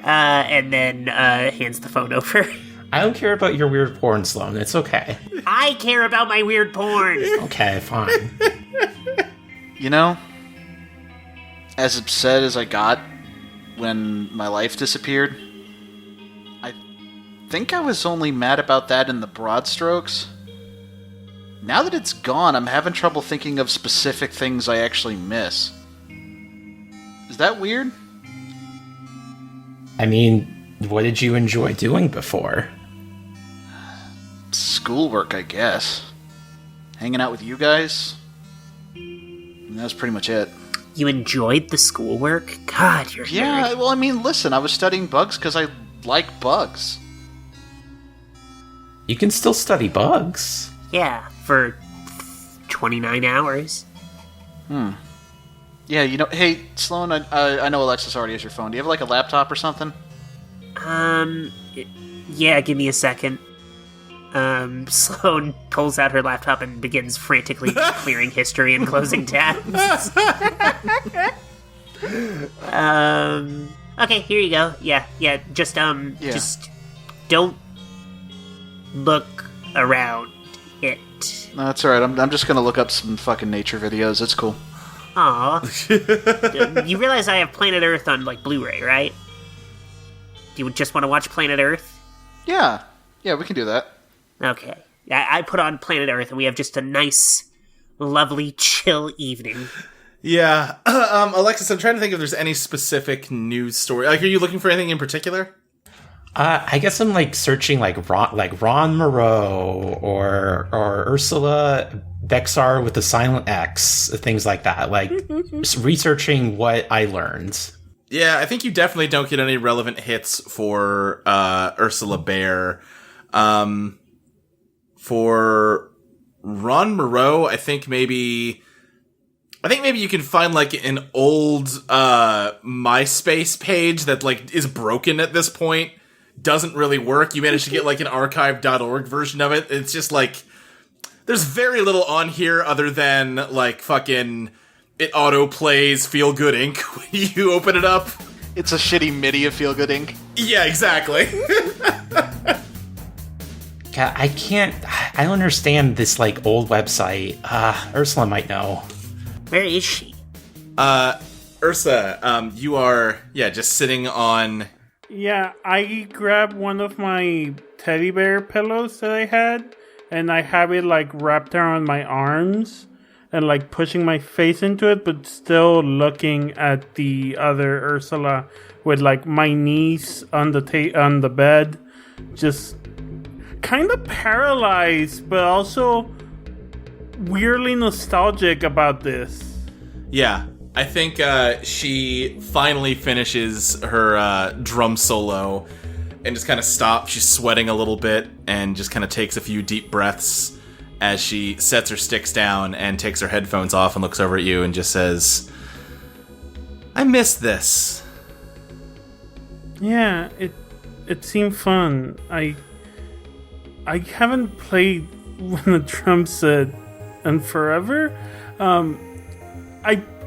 And then hands the phone over. I don't care about your weird porn, Sloane. It's okay. I care about my weird porn. Okay, fine. You know, as upset as I got when my life disappeared, I think I was only mad about that in the broad strokes. Now that it's gone, I'm having trouble thinking of specific things I actually miss. Is that weird? I mean, what did you enjoy doing before? Schoolwork, I guess. Hanging out with you guys. And that was pretty much it. You enjoyed the schoolwork? God, you're Yeah, very... well, I mean, listen, I was studying bugs because I like bugs. You can still study bugs. Yeah, for 29 hours. Yeah, you know, hey, Sloane, I know Alexis already has your phone. Do you have, like, a laptop or something? Yeah, give me a second. Sloane pulls out her laptop and begins frantically clearing history and closing tabs. Okay, here you go. Yeah, just don't look around it. No, that's alright. I'm just gonna look up some fucking nature videos. It's cool. Aw. You realize I have Planet Earth on, like, Blu-ray, right? Do you just want to watch Planet Earth? Yeah, we can do that. Okay. I put on Planet Earth, and we have just a nice, lovely, chill evening. Yeah. Alexis, I'm trying to think if there's any specific news story. Like, are you looking for anything in particular? I guess I'm like searching like Ron Moreau or Ursula Bexar with the silent X, things like that. Like researching what I learned. Yeah, I think you definitely don't get any relevant hits for Ursula Bear. For Ron Moreau, I think maybe you can find like an old MySpace page that like is broken at this point. Doesn't really work. You managed to get like an archive.org version of it. It's just like there's very little on here other than like fucking it auto plays Feel Good Inc. when you open it up. It's a shitty MIDI of Feel Good Inc. Yeah, exactly. God, I don't understand this like old website. Ursula might know. Where is she? Ursa, you are just sitting on. Yeah, I grabbed one of my teddy bear pillows that I had, and I have it like wrapped around my arms and like pushing my face into it, but still looking at the other Ursula with like my knees on the bed, just kind of paralyzed, but also weirdly nostalgic about this. Yeah. I think she finally finishes her drum solo and just kind of stops. She's sweating a little bit and just kind of takes a few deep breaths as she sets her sticks down and takes her headphones off and looks over at you and just says, I miss this. Yeah, it seemed fun. I haven't played When the Drum Set in forever.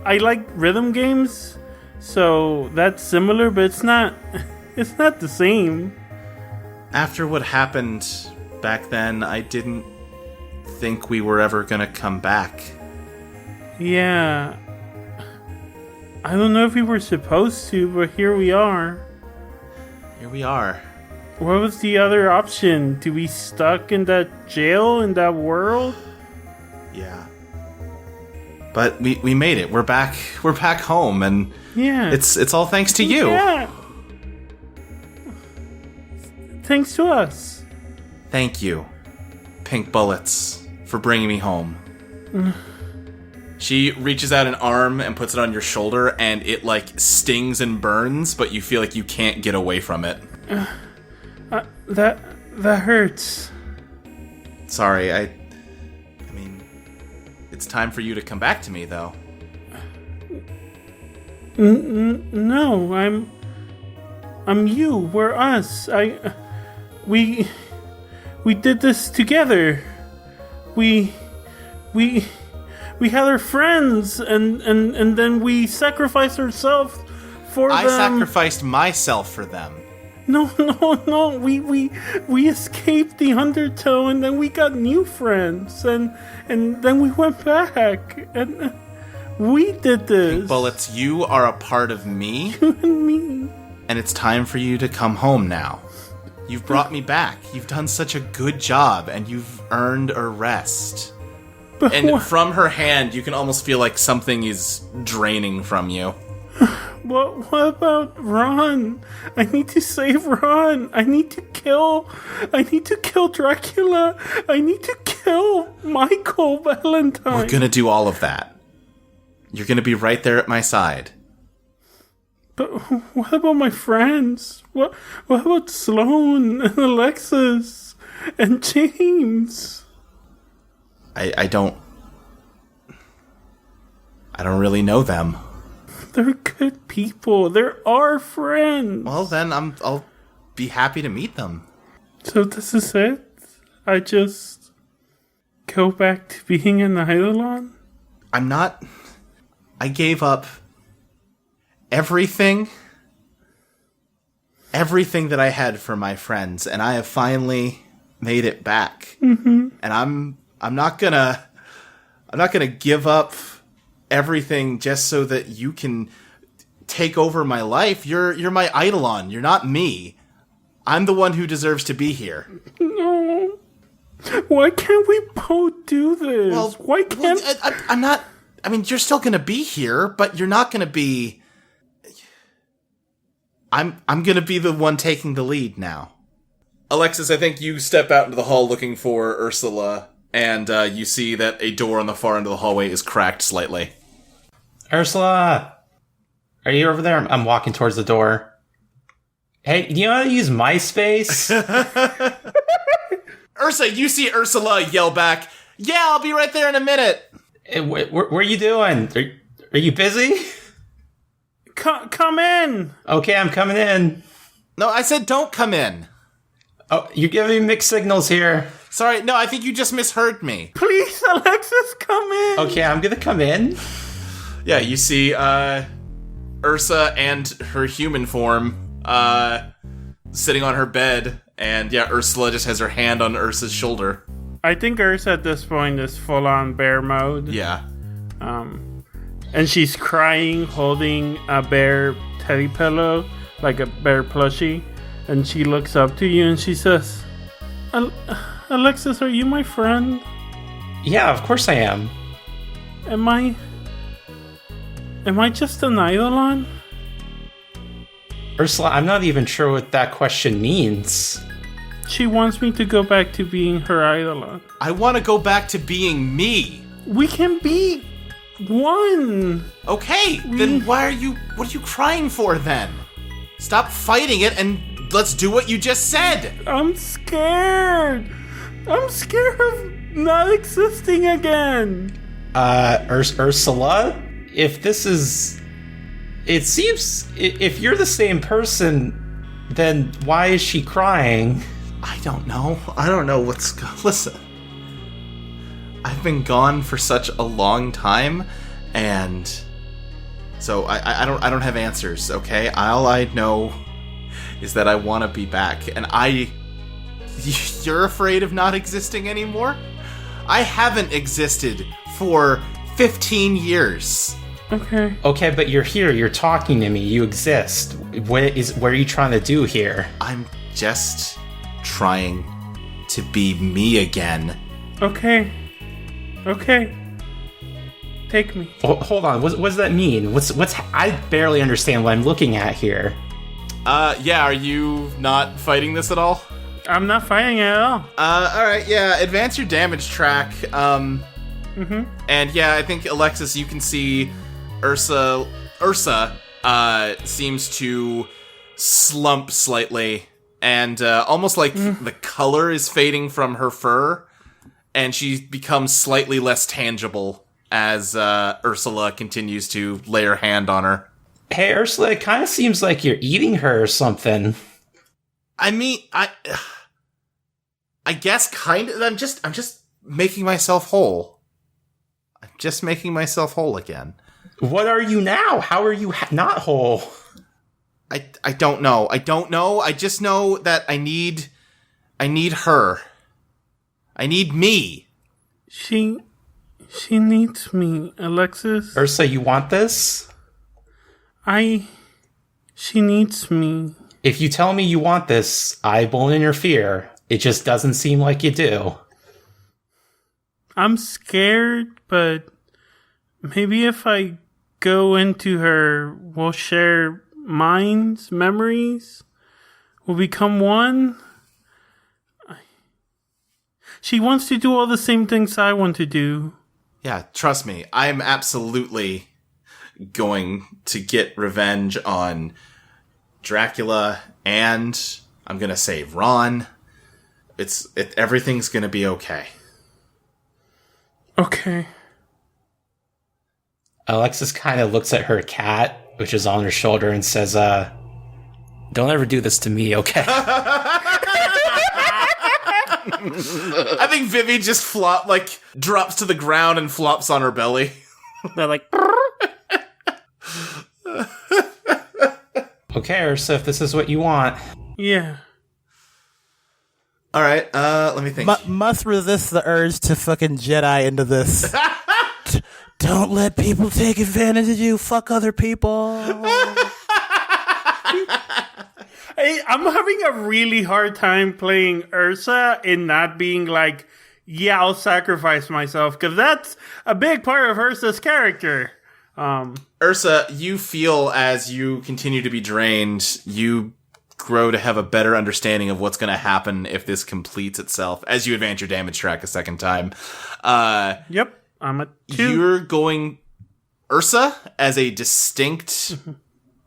I like rhythm games, so that's similar, but it's not the same. After what happened back then, I didn't think we were ever gonna come back. Yeah. I don't know if we were supposed to, but here we are. Here we are. What was the other option? To be stuck in that jail, in that world? Yeah. But we made it. We're back home, and yeah, it's all thanks to you. Yeah. Thanks to us. Thank you, Pink Bullets, for bringing me home. She reaches out an arm and puts it on your shoulder, and it like stings and burns, but you feel like you can't get away from it. That hurts. Sorry, I mean, it's time for you to come back to me, though. No, I'm you. We're us. we did this together. We had our friends, and then we sacrificed ourselves for them. I sacrificed myself for them. No. We escaped the undertow, and then we got new friends, and then we went back, and we did this. Bullets, you are a part of me. You and me. And it's time for you to come home now. You've brought me back. You've done such a good job, and you've earned a rest. And from her hand, you can almost feel like something is draining from you. What about Ron? I need to save Ron. I need to kill Dracula. I need to kill Michael Valentine. We're gonna do all of that. You're gonna be right there at my side. But what about my friends? What about Sloane and Alexis and James? I don't really know them. They're good people. They're our friends. Well, then I'll be happy to meet them. So this is it? I just go back to being an Eidolon? I gave up everything that I had for my friends, and I have finally made it back. Mm-hmm. And I'm not gonna give up everything just so that you can take over my life. You're my Eidolon. You're not me. I'm the one who deserves to be here. No. Why can't we both do this? Well, why can't... I'm not... I mean, you're still gonna be here, but you're not gonna be... I'm gonna be the one taking the lead now. Alexis, I think you step out into the hall looking for Ursula, and you see that a door on the far end of the hallway is cracked slightly. Ursula! Are you over there? I'm walking towards the door. Hey, do you know how to use MySpace? Ursa, you see Ursula yell back, "Yeah, I'll be right there in a minute." Hey, what are you doing? Are you busy? Come in! Okay, I'm coming in. No, I said don't come in. Oh, you're giving me mixed signals here. Sorry, no, I think you just misheard me. Please, Alexis, come in! Okay, I'm gonna come in. Yeah, you see Ursa and her human form sitting on her bed, and yeah, Ursula just has her hand on Ursa's shoulder. I think Ursa at this point is full-on bear mode. Yeah. And she's crying, holding a bear teddy pillow, like a bear plushie. And she looks up to you and she says, Alexis, are you my friend? Yeah, of course I am. Am I just an Eidolon? Ursula, I'm not even sure what that question means. She wants me to go back to being her Eidolon. I want to go back to being me. We can be one. Okay, then what are you crying for then? Stop fighting it and let's do what you just said. I'm scared. I'm scared of not existing again. Ursula, if this is... It seems... If you're the same person, then why is she crying? I don't know. Listen. I've been gone for such a long time, and so I don't have answers, okay? All I know is that I want to be back, and you're afraid of not existing anymore? I haven't existed for 15 years. Okay. Okay, but you're here, you're talking to me, you exist. What are you trying to do here? I'm just trying to be me again. Okay. Take me. Hold on, what does that mean? I barely understand what I'm looking at here. Yeah, are you not fighting this at all? I'm not fighting it at all. Alright, yeah, advance your damage track. Mm-hmm. And yeah, I think, Alexis, you can see Ursa, seems to slump slightly, and, almost like the color is fading from her fur, and she becomes slightly less tangible as, Ursula continues to lay her hand on her. Hey, Ursula, it kind of seems like you're eating her or something. I mean, I guess kind of. I'm just making myself whole. I'm just making myself whole again. What are you now? How are you not whole? I don't know. I don't know. I just know that I need her. I need me. She needs me, Alexis. Ursa, you want this? She needs me. If you tell me you want this, I won't interfere. It just doesn't seem like you do. I'm scared, but maybe if I go into her, we'll share minds, memories. We'll become one. She wants to do all the same things I want to do. Yeah, trust me. I'm absolutely going to get revenge on Dracula, and I'm going to save Ron. Everything's going to be okay. Okay. Alexis kind of looks at her cat, which is on her shoulder, and says, don't ever do this to me, okay? I think Vivi just drops to the ground and flops on her belly. They're like, Okay, Ursa, if this is what you want. Yeah. All right, let me think. Must resist the urge to fucking Jedi into this. Don't let people take advantage of you. Fuck other people. I'm having a really hard time playing Ursa and not being like, yeah, I'll sacrifice myself, because that's a big part of Ursa's character. Ursa, you feel as you continue to be drained, you grow to have a better understanding of what's going to happen if this completes itself as you advance your damage track a second time. Yep, I'm at 2. Ursa, as a distinct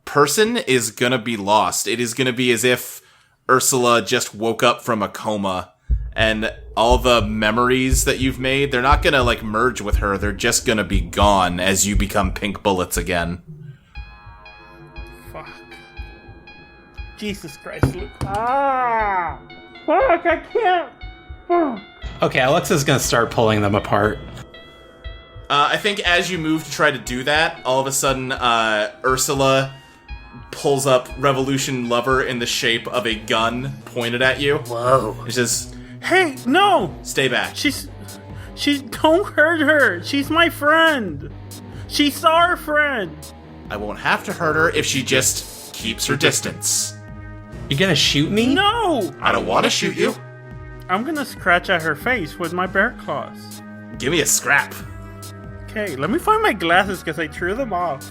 person, is going to be lost. It is going to be as if Ursula just woke up from a coma, and all the memories that you've made, they're not going to merge with her. They're just going to be gone as you become pink bullets again. Fuck. Jesus Christ, Luke. Ah! Fuck, I can't. Fuck. Okay, Alexa's gonna start pulling them apart. I think as you move to try to do that, all of a sudden, Ursula pulls up Revolution Lover in the shape of a gun pointed at you. whoa. It says, Hey, no! stay back. She's don't hurt her. She's my friend. She's our friend. I won't have to hurt her if she just keeps her distance. You're gonna shoot me? No! I don't want to shoot you. I'm gonna scratch at her face with my bear claws. Give me a scrap. Okay, let me find my glasses because I threw them off.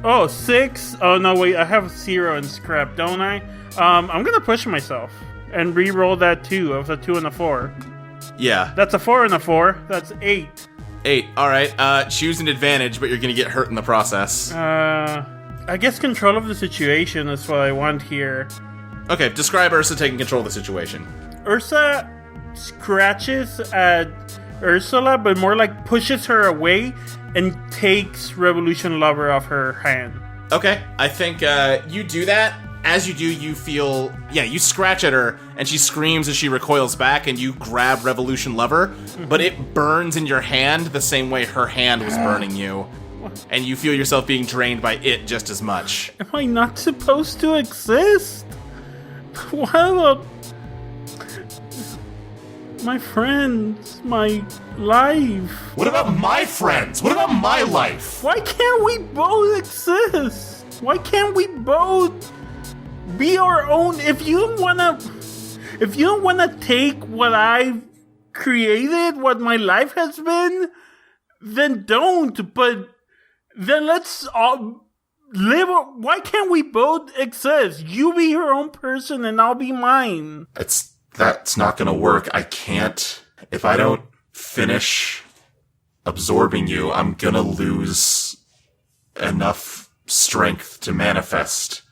Oh, 6? Oh, no, wait, I have 0 in scrap, don't I? I'm gonna push myself and re-roll that 2 of a 2 and a 4. Yeah. That's a 4 and a 4. That's 8. 8. Alright, choose an advantage, but you're gonna get hurt in the process. I guess control of the situation is what I want here. Okay, describe Ursa taking control of the situation. Ursa scratches at Ursula, but more like pushes her away and takes Revolution Lover off her hand. Okay, I think you do that. As you do, you feel... Yeah, you scratch at her, and she screams as she recoils back, and you grab Revolution Lover, but it burns in your hand the same way her hand was burning you. And you feel yourself being drained by it just as much. Am I not supposed to exist? What about my friends, my life? What about my friends? What about my life? Why can't we both exist? Why can't we both be our own? If you don't wanna take what I've created, what my life has been, then don't. But then let's all live. Why can't we both exist? You be your own person and I'll be mine. That's not gonna work. I can't. If I don't finish absorbing you, I'm gonna lose enough strength to manifest.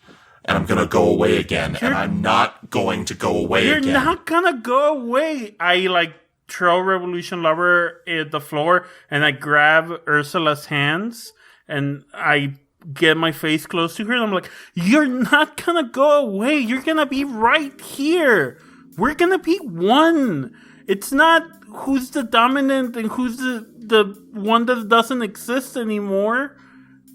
And I'm gonna go away again. And I'm not going to go away again. You're not gonna go away. I throw Revolution Lover at the floor and I grab Ursula's hands and I get my face close to her, and I'm like, you're not gonna go away. You're gonna be right here. We're gonna be one. It's not who's the dominant and who's the one that doesn't exist anymore.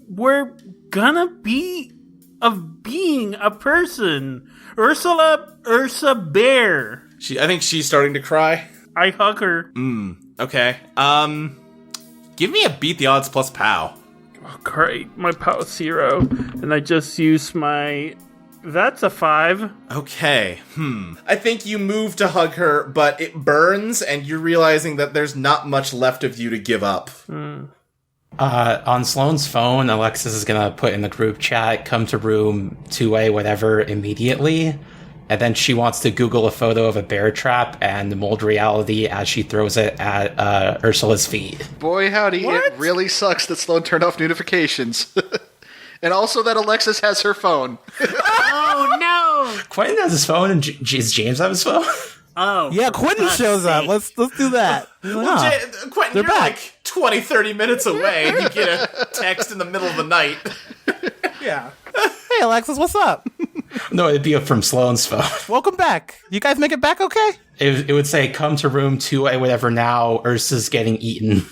We're gonna be a being, a person. Ursa Bear. I think she's starting to cry. I hug her. Okay. Give me a beat the odds plus POW. Oh, great. My POW is 0. And I just used my... That's a 5. Okay. I think you move to hug her, but it burns, and you're realizing that there's not much left of you to give up. On Sloane's phone, Alexis is gonna put in the group chat, come to room 2A, whatever, immediately. And then she wants to Google a photo of a bear trap and mold reality as she throws it at Ursula's feet. Boy, howdy, it really sucks that Sloane turned off notifications. And also that Alexis has her phone. Oh, no! Quentin has his phone, and does James have his phone? Oh, Yeah, for Quentin fuck's shows up. sake. Let's do that. He's like, "Oh, Quentin, they're you're back." like 20, 30 minutes away, and you get a text in the middle of the night. Yeah. Hey, Alexis, what's up? No, it'd be from Sloane's phone. Welcome back. You guys make it back okay? It would say, come to room 2A, whatever now, Ursa's getting eaten.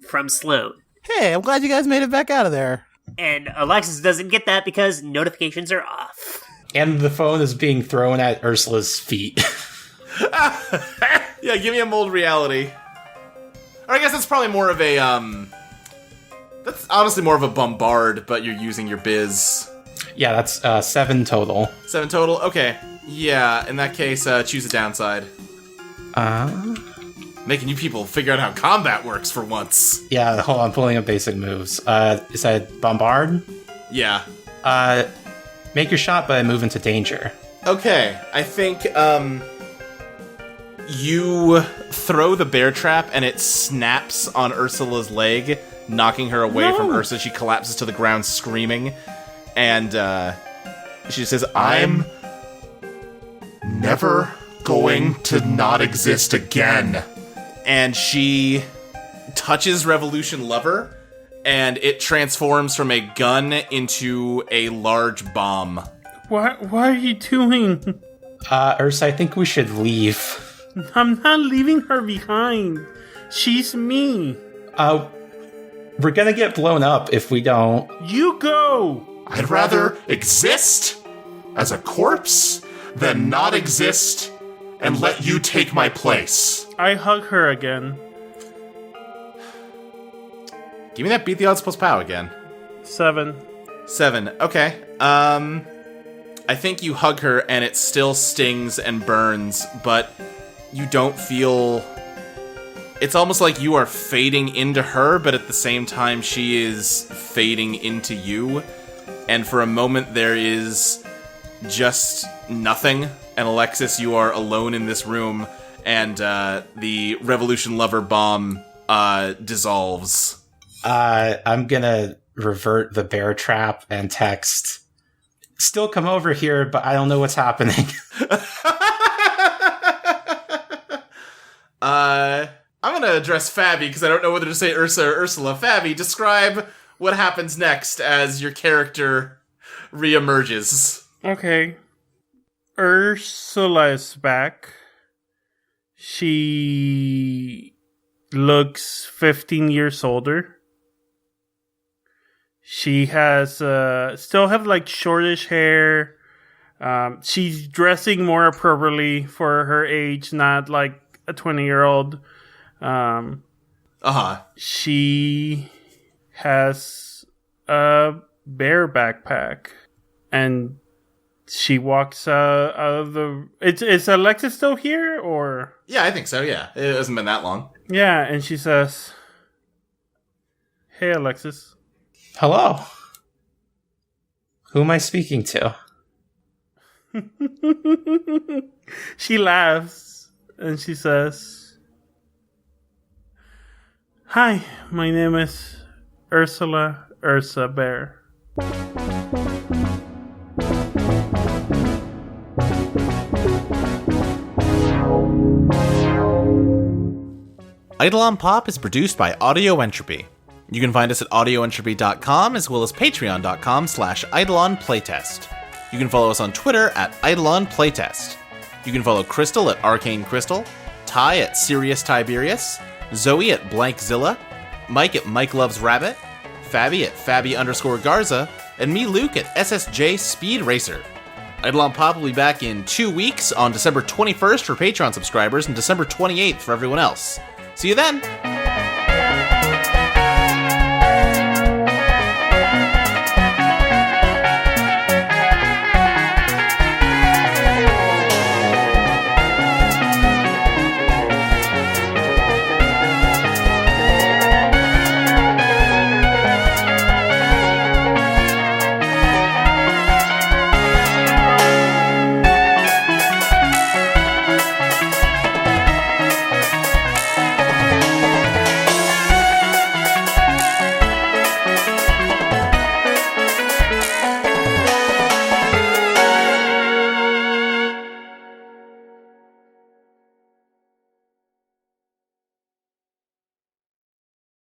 From Sloane. Hey, I'm glad you guys made it back out of there. And Alexis doesn't get that because notifications are off. And the phone is being thrown at Ursula's feet. Yeah, give me a mold reality. Or I guess that's probably more of a, that's honestly more of a bombard, but you're using your biz. Yeah, that's 7 total. 7 total? Okay. Yeah, in that case, choose a downside. Making you people figure out how combat works for once. Yeah, hold on, pulling up basic moves. Is that bombard? Yeah. Make your shot, but move into danger. Okay, I think, you throw the bear trap and it snaps on Ursula's leg, knocking her away from Ursa. She collapses to the ground screaming, and she says, I'm never going to not exist again. And she touches Revolution Lover, and it transforms from a gun into a large bomb. What are you doing? Ursa, I think we should leave. I'm not leaving her behind. She's me. We're gonna get blown up if we don't. You go. I'd rather exist as a corpse than not exist and let you take my place. I hug her again. Give me that beat the odds plus POW again. 7. 7. Okay. I think you hug her and it still stings and burns, but you don't feel... It's almost like you are fading into her, but at the same time she is fading into you. And for a moment there is just nothing. And Alexis, you are alone in this room, and the Revolution Lover bomb dissolves. I'm gonna revert the bear trap and text, still come over here, but I don't know what's happening. I'm gonna address Fabby, because I don't know whether to say Ursa or Ursula. Fabby, describe what happens next as your character reemerges. Okay. Ursula is back. She looks 15 years older. She has still have like shortish hair. She's dressing more appropriately for her age, not like a 20-year-old. She has a bear backpack, and she walks out of the... Is Alexis still here, or...? Yeah, I think so, yeah. It hasn't been that long. Yeah, and she says, "Hey, Alexis." Hello. Who am I speaking to? She laughs, and she says, "Hi, my name is Ursa Bear." Eidolon POP is produced by Audio Entropy. You can find us at audioentropy.com as well as patreon.com/Eidolon Playtest. You can follow us on Twitter at Eidolon Playtest. You can follow Crystal at Arcane Crystal, Ty at Sirius Tyberius, Zoe at Blankzilla, Mike at Mike Loves Rabbit, Fabby at Fabby_Garza, and me, Luke, at SSJ Speed Racer. Eidolon Pop will be back in 2 weeks on December 21st for Patreon subscribers and December 28th for everyone else. See you then!